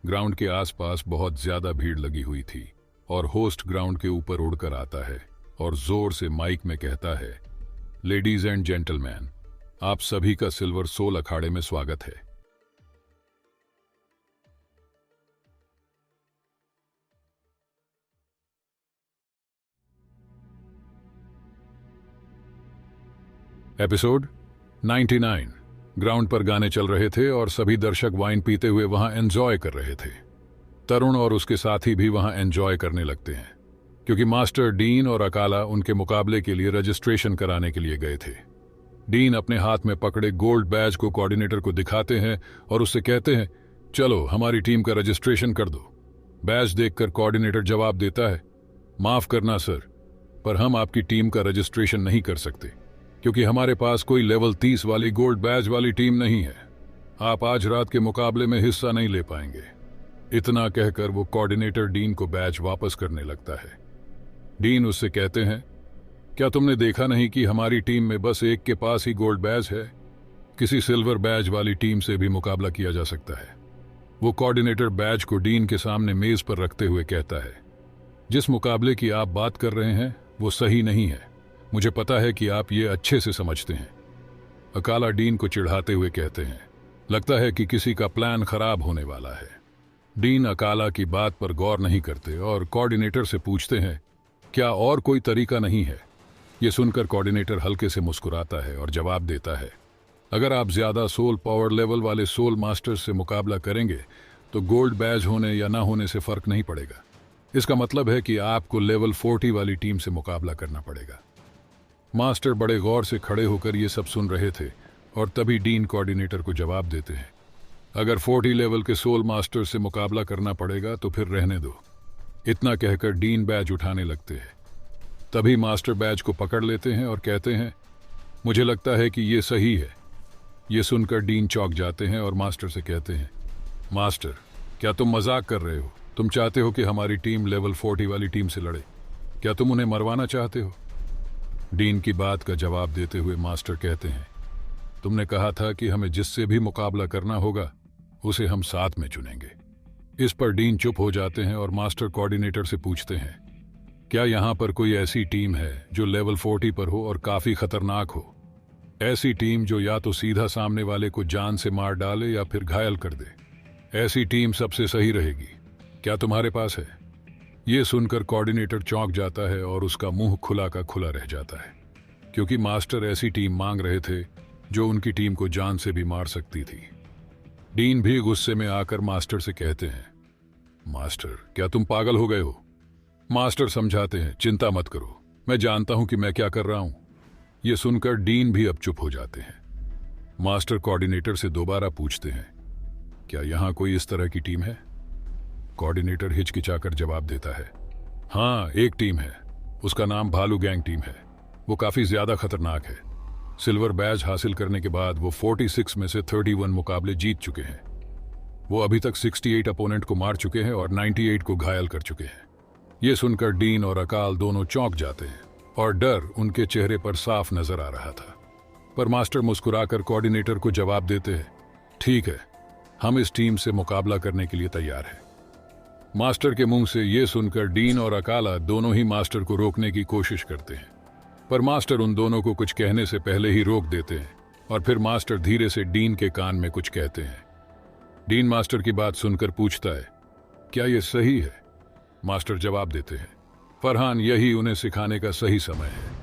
ग्राउंड के आसपास बहुत ज्यादा भीड़ लगी हुई थी और होस्ट ग्राउंड के ऊपर उड़कर आता है और जोर से माइक में कहता है, लेडीज एंड जेंटलमैन, आप सभी का सिल्वर 16 अखाड़े में स्वागत है। एपिसोड 99। ग्राउंड पर गाने चल रहे थे और सभी दर्शक वाइन पीते हुए वहां एंजॉय कर रहे थे। तरुण और उसके साथी भी वहां एंजॉय करने लगते हैं क्योंकि मास्टर डीन और अकाला उनके मुकाबले के लिए रजिस्ट्रेशन कराने के लिए गए थे। डीन अपने हाथ में पकड़े गोल्ड बैज को कोऑर्डिनेटर को दिखाते हैं और उससे कहते हैं, चलो हमारी टीम का रजिस्ट्रेशन कर दो। बैज देखकर कोऑर्डिनेटर जवाब देता है, माफ करना सर, पर हम आपकी टीम का रजिस्ट्रेशन नहीं कर सकते क्योंकि हमारे पास कोई लेवल 30 वाली गोल्ड बैज वाली टीम नहीं है। आप आज रात के मुकाबले में हिस्सा नहीं ले पाएंगे। इतना कहकर वो कोऑर्डिनेटर डीन को बैज वापस करने लगता है। डीन उससे कहते हैं, क्या तुमने देखा नहीं कि हमारी टीम में बस एक के पास ही गोल्ड बैज है? किसी सिल्वर बैज वाली टीम से भी मुकाबला किया जा सकता है। वो कोऑर्डिनेटर बैज को डीन के सामने मेज पर रखते हुए कहता है, जिस मुकाबले की आप बात कर रहे हैं वो सही नहीं है। मुझे पता है कि आप ये अच्छे से समझते हैं। अकाला डीन को चिढ़ाते हुए कहते हैं, लगता है कि किसी का प्लान खराब होने वाला है। डीन अकाला की बात पर गौर नहीं करते और कोऑर्डिनेटर से पूछते हैं, क्या और कोई तरीका नहीं है? ये सुनकर कोऑर्डिनेटर हल्के से मुस्कुराता है और जवाब देता है, अगर आप ज्यादा सोल पावर लेवल वाले सोल मास्टर्स से मुकाबला करेंगे तो गोल्ड बैज होने या ना होने से फर्क नहीं पड़ेगा। इसका मतलब है कि आपको लेवल 40 वाली टीम से मुकाबला करना पड़ेगा। मास्टर बड़े गौर से खड़े होकर ये सब सुन रहे थे और तभी डीन कोऑर्डिनेटर को जवाब देते हैं, अगर 40 लेवल के सोल मास्टर से मुकाबला करना पड़ेगा तो फिर रहने दो। इतना कहकर डीन बैज उठाने लगते हैं। तभी मास्टर बैज को पकड़ लेते हैं और कहते हैं, मुझे लगता है कि ये सही है। ये सुनकर डीन चौंक जाते हैं और मास्टर से कहते हैं, मास्टर, क्या तुम मजाक कर रहे हो? तुम चाहते हो कि हमारी टीम लेवल 40 वाली टीम से लड़े? क्या तुम उन्हें मरवाना चाहते हो? डीन की बात का जवाब देते हुए मास्टर कहते हैं, तुमने कहा था कि हमें जिससे भी मुकाबला करना होगा उसे हम साथ में चुनेंगे। इस पर डीन चुप हो जाते हैं और मास्टर कोऑर्डिनेटर से पूछते हैं, क्या यहाँ पर कोई ऐसी टीम है जो लेवल 40 पर हो और काफी खतरनाक हो? ऐसी टीम जो या तो सीधा सामने वाले को जान से मार डाले या फिर घायल कर दे। ऐसी टीम सबसे सही रहेगी। क्या तुम्हारे पास है? ये सुनकर कोऑर्डिनेटर चौंक जाता है और उसका मुंह खुला का खुला रह जाता है, क्योंकि मास्टर ऐसी टीम मांग रहे थे जो उनकी टीम को जान से भी मार सकती थी। डीन भी गुस्से में आकर मास्टर से कहते हैं, मास्टर क्या तुम पागल हो गए हो? मास्टर समझाते हैं, चिंता मत करो, मैं जानता हूं कि मैं क्या कर रहा हूं। यह सुनकर डीन भी अब चुप हो जाते हैं। मास्टर कोऑर्डिनेटर से दोबारा पूछते हैं, क्या यहां कोई इस तरह की टीम है? कोऑर्डिनेटर हिचकिचाकर जवाब देता है, हाँ एक टीम है, उसका नाम भालू गैंग टीम है। वो काफी ज्यादा खतरनाक है। सिल्वर बैज हासिल करने के बाद वो 46 में से 31 मुकाबले जीत चुके हैं। वो अभी तक 68 अपोनेंट को मार चुके हैं और 98 को घायल कर चुके हैं। ये सुनकर डीन और अकाल दोनों चौंक जाते हैं और डर उनके चेहरे पर साफ नजर आ रहा था। पर मास्टर मुस्कुराकर कोऑर्डिनेटर को जवाब देते हैं, ठीक है, हम इस टीम से मुकाबला करने के लिए तैयार हैं। मास्टर के मुंह से यह सुनकर डीन और अकाला दोनों ही मास्टर को रोकने की कोशिश करते हैं, पर मास्टर उन दोनों को कुछ कहने से पहले ही रोक देते हैं और फिर मास्टर धीरे से डीन के कान में कुछ कहते हैं। डीन मास्टर की बात सुनकर पूछता है, क्या यह सही है? मास्टर जवाब देते हैं, फरहान यही उन्हें सिखाने का सही समय है।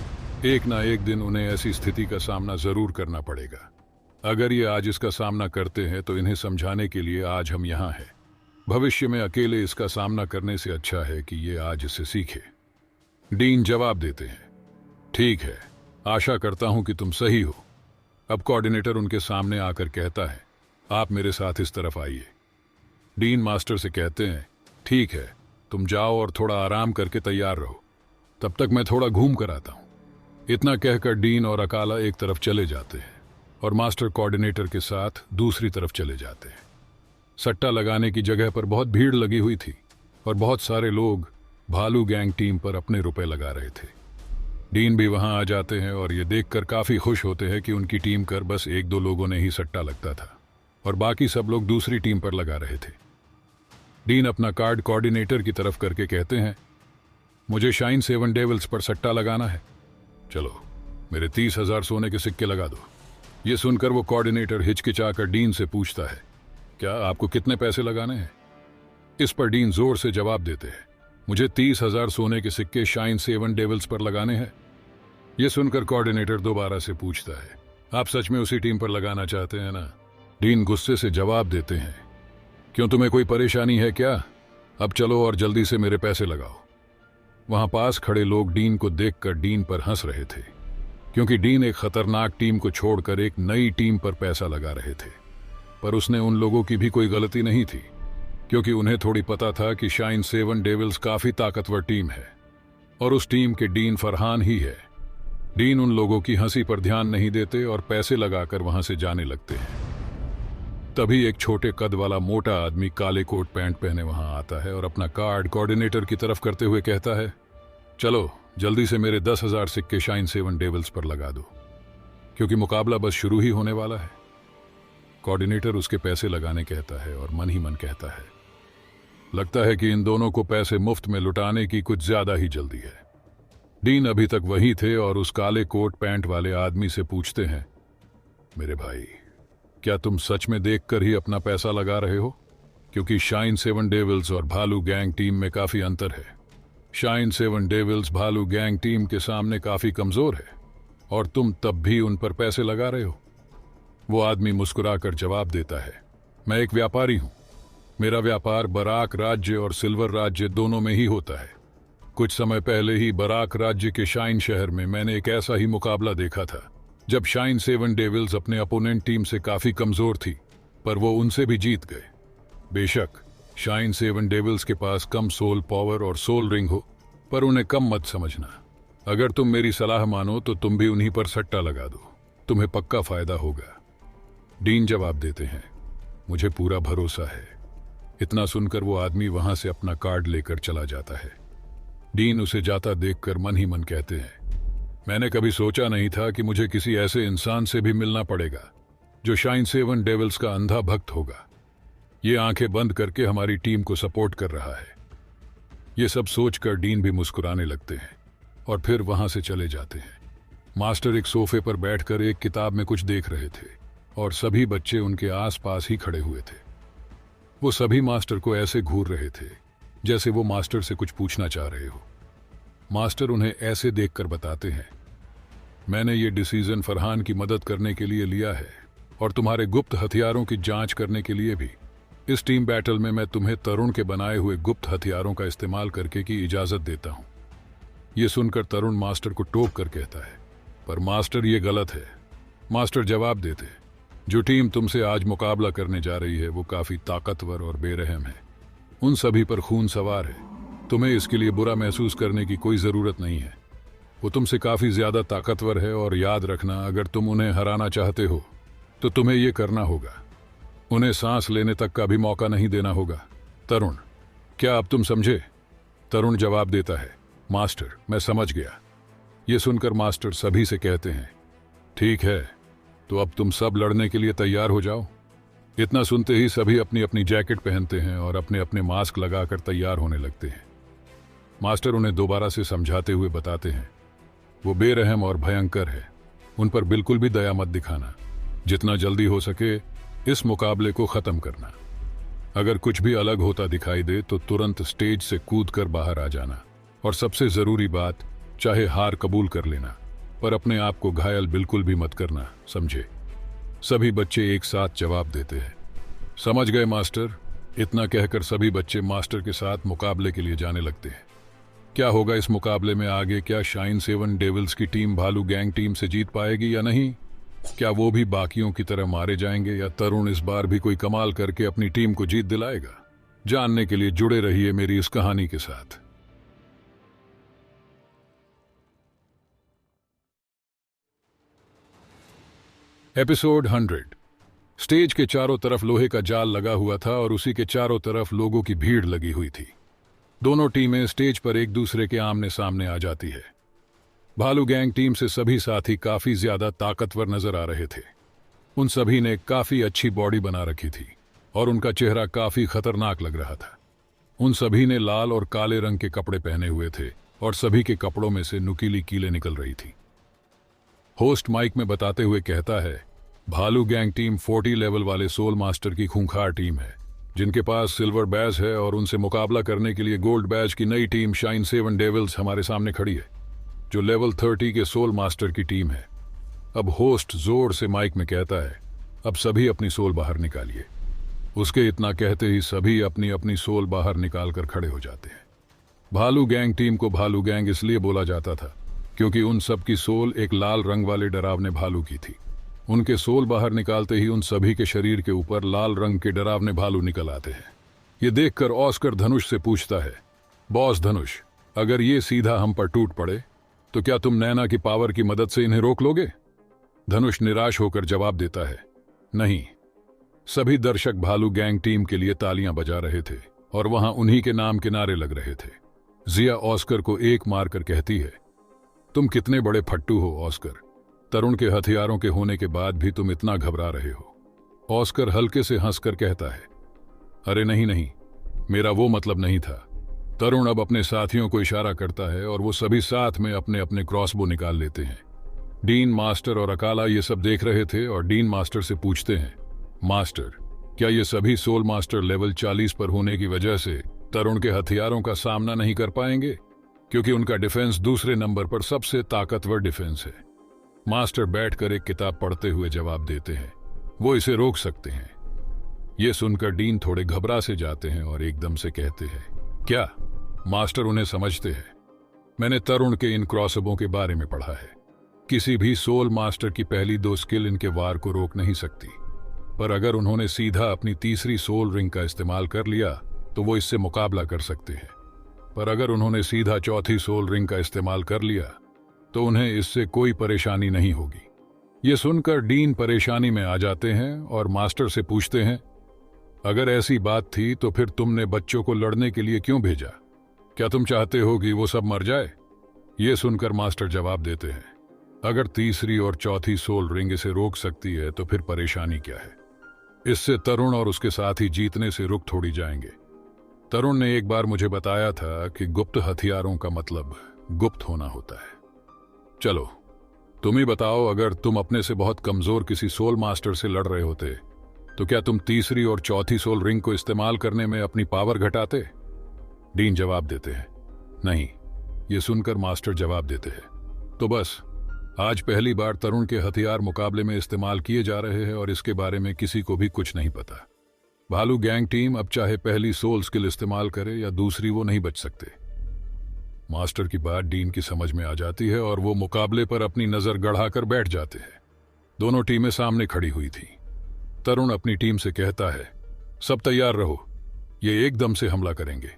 एक ना एक दिन उन्हें ऐसी स्थिति का सामना जरूर करना पड़ेगा। अगर ये आज इसका सामना करते हैं तो इन्हें समझाने के लिए आज हम यहाँ हैं। भविष्य में अकेले इसका सामना करने से अच्छा है कि ये आज इसे सीखे। डीन जवाब देते हैं, ठीक है, आशा करता हूं कि तुम सही हो। अब कोऑर्डिनेटर उनके सामने आकर कहता है, आप मेरे साथ इस तरफ आइए। डीन मास्टर से कहते हैं, ठीक है, तुम जाओ और थोड़ा आराम करके तैयार रहो, तब तक मैं थोड़ा घूम कर आता हूं। इतना कहकर डीन और अकाला एक तरफ चले जाते हैं और मास्टर कोऑर्डिनेटर के साथ दूसरी तरफ चले जाते हैं। सट्टा लगाने की जगह पर बहुत भीड़ लगी हुई थी और बहुत सारे लोग भालू गैंग टीम पर अपने रुपए लगा रहे थे। डीन भी वहां आ जाते हैं और ये देखकर काफी खुश होते हैं कि उनकी टीम कर बस एक दो लोगों ने ही सट्टा लगता था और बाकी सब लोग दूसरी टीम पर लगा रहे थे। डीन अपना कार्ड कोऑर्डिनेटर की तरफ करके कहते हैं, मुझे शाइन 7 डेविल्स पर सट्टा लगाना है, चलो मेरे 30,000 सोने के सिक्के लगा दो। ये सुनकर वो कोऑर्डिनेटर हिचकिचाकर डीन से पूछता है, क्या आपको कितने पैसे लगाने हैं? इस पर डीन जोर से जवाब देते हैं, मुझे 30,000 सोने के सिक्के शाइन 7 डेविल्स पर लगाने हैं। यह सुनकर कोऑर्डिनेटर दोबारा से पूछता है, आप सच में उसी टीम पर लगाना चाहते हैं ना? डीन गुस्से से जवाब देते हैं, क्यों तुम्हें कोई परेशानी है क्या? अब चलो और जल्दी से मेरे पैसे लगाओ। वहां पास खड़े लोग डीन को देखकर डीन पर हंस रहे थे, क्योंकि डीन एक खतरनाक टीम को छोड़कर एक नई टीम पर पैसा लगा रहे थे। पर उसने उन लोगों की भी कोई गलती नहीं थी, क्योंकि उन्हें थोड़ी पता था कि शाइन 7 डेविल्स काफी ताकतवर टीम है और उस टीम के डीन फरहान ही है। डीन उन लोगों की हंसी पर ध्यान नहीं देते और पैसे लगाकर वहां से जाने लगते हैं। तभी एक छोटे कद वाला मोटा आदमी काले कोट पैंट पहने वहां आता है और अपना कार्ड कोऑर्डिनेटर की तरफ करते हुए कहता है, चलो जल्दी से मेरे 10,000 सिक्के शाइन 7 डेविल्स पर लगा दो, क्योंकि मुकाबला बस शुरू ही होने वाला है। कोऑर्डिनेटर उसके पैसे लगाने कहता है और मन ही मन कहता है, लगता है कि इन दोनों को पैसे मुफ्त में लुटाने की कुछ ज्यादा ही जल्दी है। डीन अभी तक वही थे और उस काले कोट पैंट वाले आदमी से पूछते हैं, मेरे भाई, क्या तुम सच में देखकर ही अपना पैसा लगा रहे हो? क्योंकि शाइन 7 डेविल्स और भालू गैंग टीम में काफी अंतर है। शाइन 7 डेविल्स भालू गैंग टीम के सामने काफी कमजोर है और तुम तब भी उन पर पैसे लगा रहे हो। वो आदमी मुस्कुराकर जवाब देता है, मैं एक व्यापारी हूं। मेरा व्यापार बराक राज्य और सिल्वर राज्य दोनों में ही होता है। कुछ समय पहले ही बराक राज्य के शाइन शहर में मैंने एक ऐसा ही मुकाबला देखा था, जब शाइन 7 डेविल्स अपने अपोनेंट टीम से काफी कमजोर थी, पर वो उनसे भी जीत गए। बेशक शाइन 7 डेविल्स के पास कम सोल पावर और सोल रिंग हो, पर उन्हें कम मत समझना। अगर तुम मेरी सलाह मानो तो तुम भी उन्हीं पर सट्टा लगा दो, तुम्हें पक्का फायदा होगा। डीन जवाब देते हैं, मुझे पूरा भरोसा है। इतना सुनकर वो आदमी वहां से अपना कार्ड लेकर चला जाता है। डीन उसे जाता देखकर मन ही मन कहते हैं, मैंने कभी सोचा नहीं था कि मुझे किसी ऐसे इंसान से भी मिलना पड़ेगा जो शाइन 7 डेविल्स का अंधा भक्त होगा। ये आंखें बंद करके हमारी टीम को सपोर्ट कर रहा है। ये सब सोचकर डीन भी मुस्कुराने लगते हैं और फिर वहां से चले जाते हैं। मास्टर एक सोफे पर बैठकर एक किताब में कुछ देख रहे थे और सभी बच्चे उनके आसपास ही खड़े हुए थे। वो सभी मास्टर को ऐसे घूर रहे थे जैसे वो मास्टर से कुछ पूछना चाह रहे हो। मास्टर उन्हें ऐसे देखकर बताते हैं, मैंने ये डिसीजन फरहान की मदद करने के लिए लिया है और तुम्हारे गुप्त हथियारों की जांच करने के लिए भी। इस टीम बैटल में मैं तुम्हें तरुण के बनाए हुए गुप्त हथियारों का इस्तेमाल करके की इजाजत देता हूं। यह सुनकर तरुण मास्टर को टोक कर कहता है, पर मास्टर ये गलत है। मास्टर जवाब देते, जो टीम तुमसे आज मुकाबला करने जा रही है वो काफी ताकतवर और बेरहम है। उन सभी पर खून सवार है। तुम्हें इसके लिए बुरा महसूस करने की कोई जरूरत नहीं है। वो तुमसे काफी ज्यादा ताकतवर है और याद रखना, अगर तुम उन्हें हराना चाहते हो तो तुम्हें यह करना होगा, उन्हें सांस लेने तक का भी मौका नहीं देना होगा। तरुण, क्या अब तुम समझे? तरुण जवाब देता है, मास्टर मैं समझ गया। यह सुनकर मास्टर सभी से कहते हैं, ठीक है, तो अब तुम सब लड़ने के लिए तैयार हो जाओ। इतना सुनते ही सभी अपनी अपनी जैकेट पहनते हैं और अपने अपने मास्क लगाकर तैयार होने लगते हैं। मास्टर उन्हें दोबारा से समझाते हुए बताते हैं, वो बेरहम और भयंकर है, उन पर बिल्कुल भी दया मत दिखाना। जितना जल्दी हो सके इस मुकाबले को खत्म करना। अगर कुछ भी अलग होता दिखाई दे तो तुरंत स्टेज से कूदकर बाहर आ जाना, और सबसे जरूरी बात, चाहे हार कबूल कर लेना, पर अपने आप को घायल बिल्कुल भी मत करना, समझे? सभी बच्चे एक साथ जवाब देते हैं, समझ गए मास्टर। इतना कहकर सभी बच्चे मास्टर के साथ मुकाबले के लिए जाने लगते हैं। क्या होगा इस मुकाबले में आगे? क्या शाइन 7 डेविल्स की टीम भालू गैंग टीम से जीत पाएगी या नहीं? क्या वो भी बाकियों की तरह मारे जाएंगे या तरुण इस बार भी कोई कमाल करके अपनी टीम को जीत दिलाएगा? जानने के लिए जुड़े रहिए मेरी इस कहानी के साथ। एपिसोड 100। स्टेज के चारों तरफ लोहे का जाल लगा हुआ था और उसी के चारों तरफ लोगों की भीड़ लगी हुई थी। दोनों टीमें स्टेज पर एक दूसरे के आमने सामने आ जाती है। भालू गैंग टीम से सभी साथी काफी ज्यादा ताकतवर नजर आ रहे थे। उन सभी ने काफी अच्छी बॉडी बना रखी थी और उनका चेहरा काफी खतरनाक लग रहा था। उन सभी ने लाल और काले रंग के कपड़े पहने हुए थे और सभी के कपड़ों में से नुकीली कीलें निकल रही थी। होस्ट माइक में बताते हुए कहता है, भालू गैंग टीम 40 लेवल वाले सोल मास्टर की खूंखार टीम है, जिनके पास सिल्वर बैज है, और उनसे मुकाबला करने के लिए गोल्ड बैज की नई टीम शाइन 7 डेविल्स हमारे सामने खड़ी है, जो लेवल 30 के सोल मास्टर की टीम है। अब होस्ट जोर से माइक में कहता है, अब सभी अपनी सोल बाहर निकालिए। उसके इतना कहते ही सभी अपनी अपनी सोल बाहर निकालकर खड़े हो जाते हैं। भालू गैंग टीम को भालू गैंग इसलिए बोला जाता था क्योंकि उन सब की सोल एक लाल रंग वाले डरावने भालू की थी। उनके सोल बाहर निकालते ही उन सभी के शरीर के ऊपर लाल रंग के डरावने भालू निकल आते हैं। ये देखकर ऑस्कर धनुष से पूछता है, बॉस धनुष, अगर ये सीधा हम पर टूट पड़े तो क्या तुम नैना की पावर की मदद से इन्हें रोक लोगे? धनुष निराश होकर जवाब देता है, नहीं। सभी दर्शक भालू गैंग टीम के लिए तालियां बजा रहे थे और वहां उन्हीं के नाम के नारे लग रहे थे। जिया ऑस्कर को एक मारकर कहती है, तुम कितने बड़े फट्टू हो ऑस्कर। तरुण के हथियारों के होने के बाद भी तुम इतना घबरा रहे हो। ऑस्कर हल्के से हंसकर कहता है, अरे नहीं नहीं, मेरा वो मतलब नहीं था। तरुण अब अपने साथियों को इशारा करता है और वो सभी साथ में अपने अपने क्रॉसबो निकाल लेते हैं। डीन मास्टर और अकाला ये सब देख रहे थे और डीन मास्टर से पूछते हैं, मास्टर, क्या ये सभी सोल मास्टर लेवल 40 पर होने की वजह से तरुण के हथियारों का सामना नहीं कर पाएंगे? क्योंकि उनका डिफेंस दूसरे नंबर पर सबसे ताकतवर डिफेंस है। मास्टर बैठकर एक किताब पढ़ते हुए जवाब देते हैं, वो इसे रोक सकते हैं। यह सुनकर डीन थोड़े घबरा से जाते हैं और एकदम से कहते हैं, क्या? मास्टर उन्हें समझते हैं। मैंने तरुण के इन क्रॉसबों के बारे में पढ़ा है। किसी भी सोल मास्टर की पहली 2 स्किल इनके वार को रोक नहीं सकती, पर अगर उन्होंने सीधा अपनी तीसरी सोल रिंग का इस्तेमाल कर लिया तो वो इससे मुकाबला कर सकते हैं। पर अगर उन्होंने सीधा चौथी सोल रिंग का इस्तेमाल कर लिया तो उन्हें इससे कोई परेशानी नहीं होगी। ये सुनकर डीन परेशानी में आ जाते हैं और मास्टर से पूछते हैं, अगर ऐसी बात थी तो फिर तुमने बच्चों को लड़ने के लिए क्यों भेजा? क्या तुम चाहते हो कि वो सब मर जाए? ये सुनकर मास्टर जवाब देते हैं, अगर तीसरी और चौथी सोल रिंग इसे रोक सकती है तो फिर परेशानी क्या है? इससे तरुण और उसके साथी जीतने से रुक थोड़ी जाएंगे। तरुण ने एक बार मुझे बताया था कि गुप्त हथियारों का मतलब गुप्त होना होता है। चलो तुम ही बताओ, अगर तुम अपने से बहुत कमजोर किसी सोल मास्टर से लड़ रहे होते तो क्या तुम तीसरी और चौथी सोल रिंग को इस्तेमाल करने में अपनी पावर घटाते? डीन जवाब देते हैं, नहीं। ये सुनकर मास्टर जवाब देते हैं, तो बस आज पहली बार तरुण के हथियार मुकाबले में इस्तेमाल किए जा रहे हैं और इसके बारे में किसी को भी कुछ नहीं पता। भालू गैंग टीम अब चाहे पहली सोल स्किल इस्तेमाल करे या दूसरी, वो नहीं बच सकते। मास्टर की बात डीन की समझ में आ जाती है और वो मुकाबले पर अपनी नजर गड़ाकर बैठ जाते हैं। दोनों टीमें सामने खड़ी हुई थी। तरुण अपनी टीम से कहता है, सब तैयार रहो, ये एकदम से हमला करेंगे।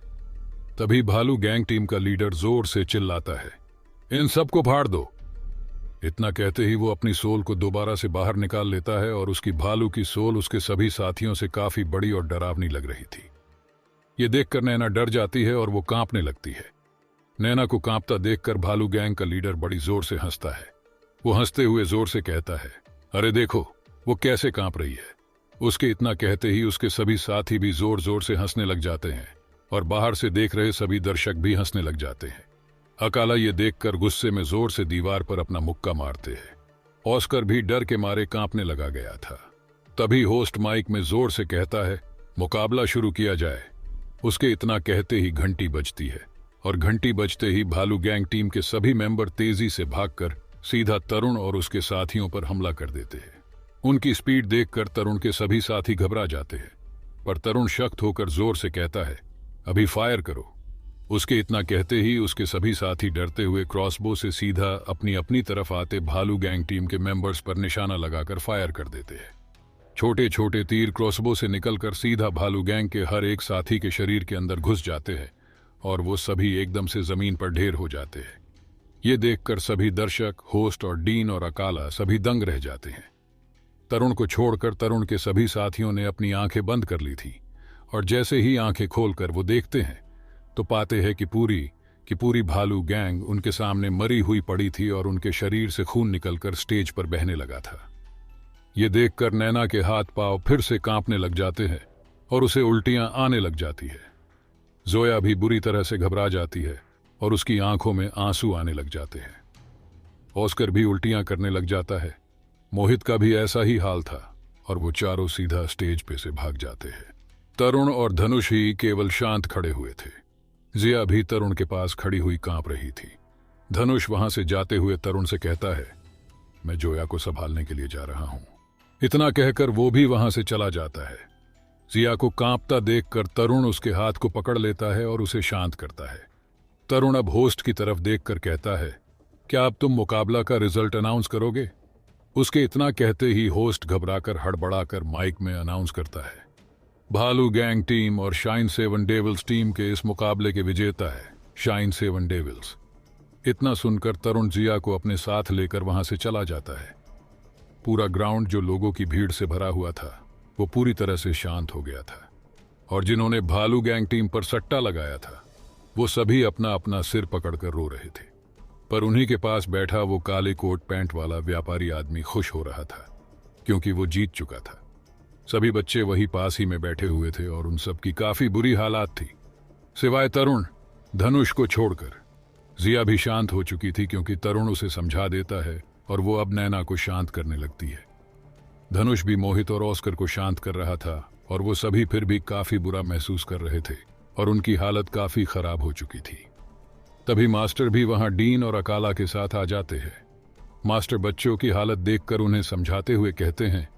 तभी भालू गैंग टीम का लीडर जोर से चिल्लाता है, इन सबको फाड़ दो। इतना कहते ही वो अपनी सोल को दोबारा से बाहर निकाल लेता है और उसकी भालू की सोल उसके सभी साथियों से काफी बड़ी और डरावनी लग रही थी। ये देखकर नैना डर जाती है और वो कांपने लगती है। नैना को कांपता देखकर भालू गैंग का लीडर बड़ी जोर से हंसता है। वो हंसते हुए जोर से कहता है, अरे देखो वो कैसे कांप रही है। उसके इतना कहते ही उसके सभी साथी भी जोर जोर से हंसने लग जाते हैं और बाहर से देख रहे सभी दर्शक भी हंसने लग जाते हैं। अकाला ये देखकर गुस्से में जोर से दीवार पर अपना मुक्का मारते हैं। ऑस्कर भी डर के मारे कांपने लगा गया था। तभी होस्ट माइक में जोर से कहता है, मुकाबला शुरू किया जाए। उसके इतना कहते ही घंटी बजती है और घंटी बजते ही भालू गैंग टीम के सभी मेंबर तेजी से भागकर सीधा तरुण और उसके साथियों पर हमला कर देते हैं। उनकी स्पीड देखकर तरुण के सभी साथी घबरा जाते हैं, पर तरुण शक्त होकर जोर से कहता है, अभी फायर करो। उसके इतना कहते ही उसके सभी साथी डरते हुए क्रॉसबो से सीधा अपनी अपनी तरफ आते भालू गैंग टीम के मेंबर्स पर निशाना लगाकर फायर कर देते हैं। छोटे छोटे तीर क्रॉसबो से निकलकर सीधा भालू गैंग के हर एक साथी के शरीर के अंदर घुस जाते हैं और वो सभी एकदम से जमीन पर ढेर हो जाते हैं। ये देखकर सभी दर्शक, होस्ट और डीन और अकाला सभी दंग रह जाते हैं। तरुण को छोड़कर तरुण के सभी साथियों ने अपनी आंखें बंद कर ली थी और जैसे ही आंखें खोलकर वो देखते हैं तो पाते हैं कि पूरी भालू गैंग उनके सामने मरी हुई पड़ी थी और उनके शरीर से खून निकलकर स्टेज पर बहने लगा था। ये देखकर नैना के हाथ पांव फिर से कांपने लग जाते हैं और उसे उल्टियां आने लग जाती है। जोया भी बुरी तरह से घबरा जाती है और उसकी आंखों में आंसू आने लग जाते हैं। ऑस्कर भी उल्टियां करने लग जाता है। मोहित का भी ऐसा ही हाल था और वो चारों सीधा स्टेज पे से भाग जाते हैं। तरुण और धनुष ही केवल शांत खड़े हुए थे। जिया भी तरुण के पास खड़ी हुई कांप रही थी। धनुष वहां से जाते हुए तरुण से कहता है, मैं जोया को संभालने के लिए जा रहा हूं। इतना कहकर वो भी वहां से चला जाता है। जिया को कांपता देखकर तरुण उसके हाथ को पकड़ लेता है और उसे शांत करता है। तरुण अब होस्ट की तरफ देखकर कहता है, क्या अब तुम मुकाबला का रिजल्ट अनाउंस करोगे? उसके इतना कहते ही होस्ट घबराकर हड़बड़ाकर माइक में अनाउंस करता है, भालू गैंग टीम और शाइन 7 डेविल्स टीम के इस मुकाबले के विजेता है शाइन 7 डेविल्स। इतना सुनकर तरुण जिया को अपने साथ लेकर वहां से चला जाता है। पूरा ग्राउंड जो लोगों की भीड़ से भरा हुआ था वो पूरी तरह से शांत हो गया था और जिन्होंने भालू गैंग टीम पर सट्टा लगाया था वो सभी अपना अपना सिर पकड़कर रो रहे थे। पर उन्हीं के पास बैठा वो काले कोट पैंट वाला व्यापारी आदमी खुश हो रहा था क्योंकि वो जीत चुका था। सभी बच्चे वही पास ही में बैठे हुए थे और उन सब की काफी बुरी हालात थी, सिवाय तरुण, धनुष को छोड़कर। जिया भी शांत हो चुकी थी क्योंकि तरुण उसे समझा देता है और वो अब नैना को शांत करने लगती है। धनुष भी मोहित और ऑस्कर को शांत कर रहा था और वो सभी फिर भी काफी बुरा महसूस कर रहे थे और उनकी हालत काफी खराब हो चुकी थी। तभी मास्टर भी वहां डीन और अकाला के साथ आ जाते हैं। मास्टर बच्चों की हालत देखकर उन्हें समझाते हुए कहते हैं,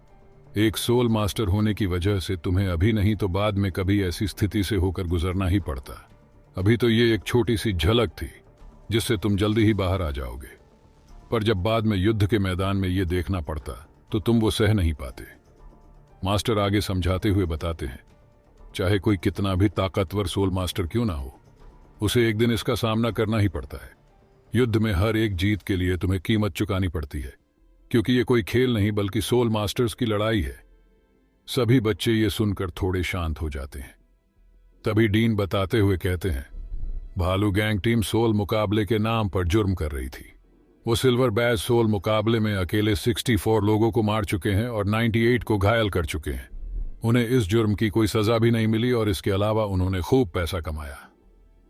एक सोल मास्टर होने की वजह से तुम्हें अभी नहीं तो बाद में कभी ऐसी स्थिति से होकर गुजरना ही पड़ता। अभी तो ये एक छोटी सी झलक थी जिससे तुम जल्दी ही बाहर आ जाओगे, पर जब बाद में युद्ध के मैदान में ये देखना पड़ता तो तुम वो सह नहीं पाते। मास्टर आगे समझाते हुए बताते हैं, चाहे कोई कितना भी ताकतवर सोल मास्टर क्यों ना हो, उसे एक दिन इसका सामना करना ही पड़ता है। युद्ध में हर एक जीत के लिए तुम्हें कीमत चुकानी पड़ती है क्योंकि ये कोई खेल नहीं बल्कि सोल मास्टर्स की लड़ाई है। सभी बच्चे ये सुनकर थोड़े शांत हो जाते हैं। तभी डीन बताते हुए कहते हैं, भालू गैंग टीम सोल मुकाबले के नाम पर जुर्म कर रही थी। वो सिल्वर बैज सोल मुकाबले में अकेले 64 लोगों को मार चुके हैं और 98 को घायल कर चुके हैं। उन्हें इस जुर्म की कोई सजा भी नहीं मिली और इसके अलावा उन्होंने खूब पैसा कमाया।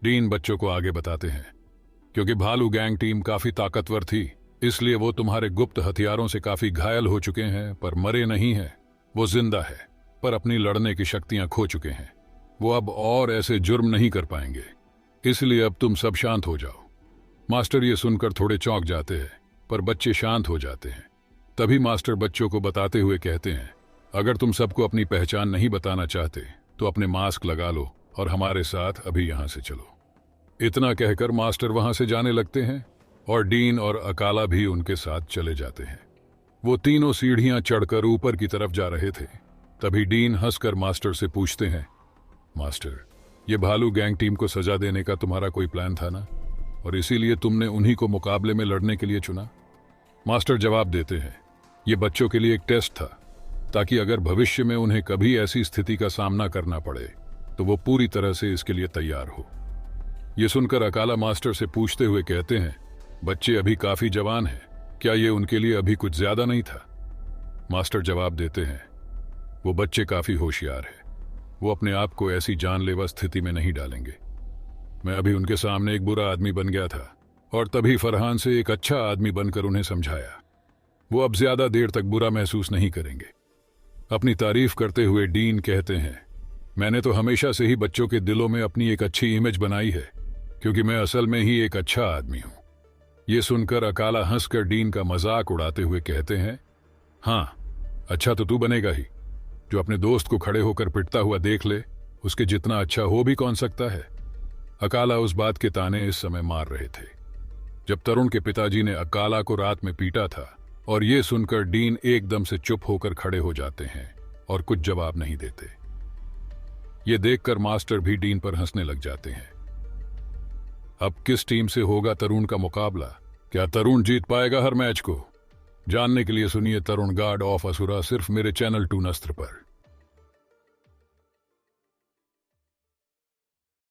डीन बच्चों को आगे बताते हैं, क्योंकि भालू गैंग टीम काफी ताकतवर थी इसलिए वो तुम्हारे गुप्त हथियारों से काफी घायल हो चुके हैं, पर मरे नहीं हैं। वो जिंदा है पर अपनी लड़ने की शक्तियां खो चुके हैं। वो अब और ऐसे जुर्म नहीं कर पाएंगे। इसलिए अब तुम सब शांत हो जाओ। मास्टर ये सुनकर थोड़े चौंक जाते हैं, पर बच्चे शांत हो जाते हैं। तभी मास्टर बच्चों को बताते हुए कहते हैं, अगर तुम सबको अपनी पहचान नहीं बताना चाहते तो अपने मास्क लगा लो और हमारे साथ अभी यहां से चलो। इतना कहकर मास्टर वहां से जाने लगते हैं और डीन और अकाला भी उनके साथ चले जाते हैं। वो तीनों सीढ़ियां चढ़कर ऊपर की तरफ जा रहे थे। तभी डीन हंसकर मास्टर से पूछते हैं, मास्टर, ये भालू गैंग टीम को सजा देने का तुम्हारा कोई प्लान था ना, और इसीलिए तुमने उन्हीं को मुकाबले में लड़ने के लिए चुना? मास्टर जवाब देते हैं, ये बच्चों के लिए एक टेस्ट था, ताकि अगर भविष्य में उन्हें कभी ऐसी स्थिति का सामना करना पड़े तो वो पूरी तरह से इसके लिए तैयार हो। ये सुनकर अकाला मास्टर से पूछते हुए कहते हैं, बच्चे अभी काफी जवान हैं, क्या ये उनके लिए अभी कुछ ज्यादा नहीं था? मास्टर जवाब देते हैं, वो बच्चे काफी होशियार हैं, वो अपने आप को ऐसी जानलेवा स्थिति में नहीं डालेंगे। मैं अभी उनके सामने एक बुरा आदमी बन गया था और तभी फरहान से एक अच्छा आदमी बनकर उन्हें समझाया। वो अब ज्यादा देर तक बुरा महसूस नहीं करेंगे। अपनी तारीफ करते हुए डीन कहते हैं, मैंने तो हमेशा से ही बच्चों के दिलों में अपनी एक अच्छी इमेज बनाई है, क्योंकि मैं असल में ही एक अच्छा आदमी हूं। ये सुनकर अकाला हंसकर डीन का मजाक उड़ाते हुए कहते हैं, हाँ, अच्छा तो तू बनेगा ही। जो अपने दोस्त को खड़े होकर पिटता हुआ देख ले, उसके जितना अच्छा हो भी कौन सकता है? अकाला उस बात के ताने इस समय मार रहे थे जब तरुण के पिताजी ने अकाला को रात में पीटा था, और ये सुनकर डीन एकदम से चुप होकर खड़े हो जाते हैं और कुछ जवाब नहीं देते। ये देखकर मास्टर भी डीन पर हंसने लग जाते हैं। अब किस टीम से होगा तरुण का मुकाबला? क्या तरुण जीत पाएगा हर मैच को? जानने के लिए सुनिए तरुण गार्ड ऑफ असुरा सिर्फ मेरे चैनल 2 नस्त्र पर।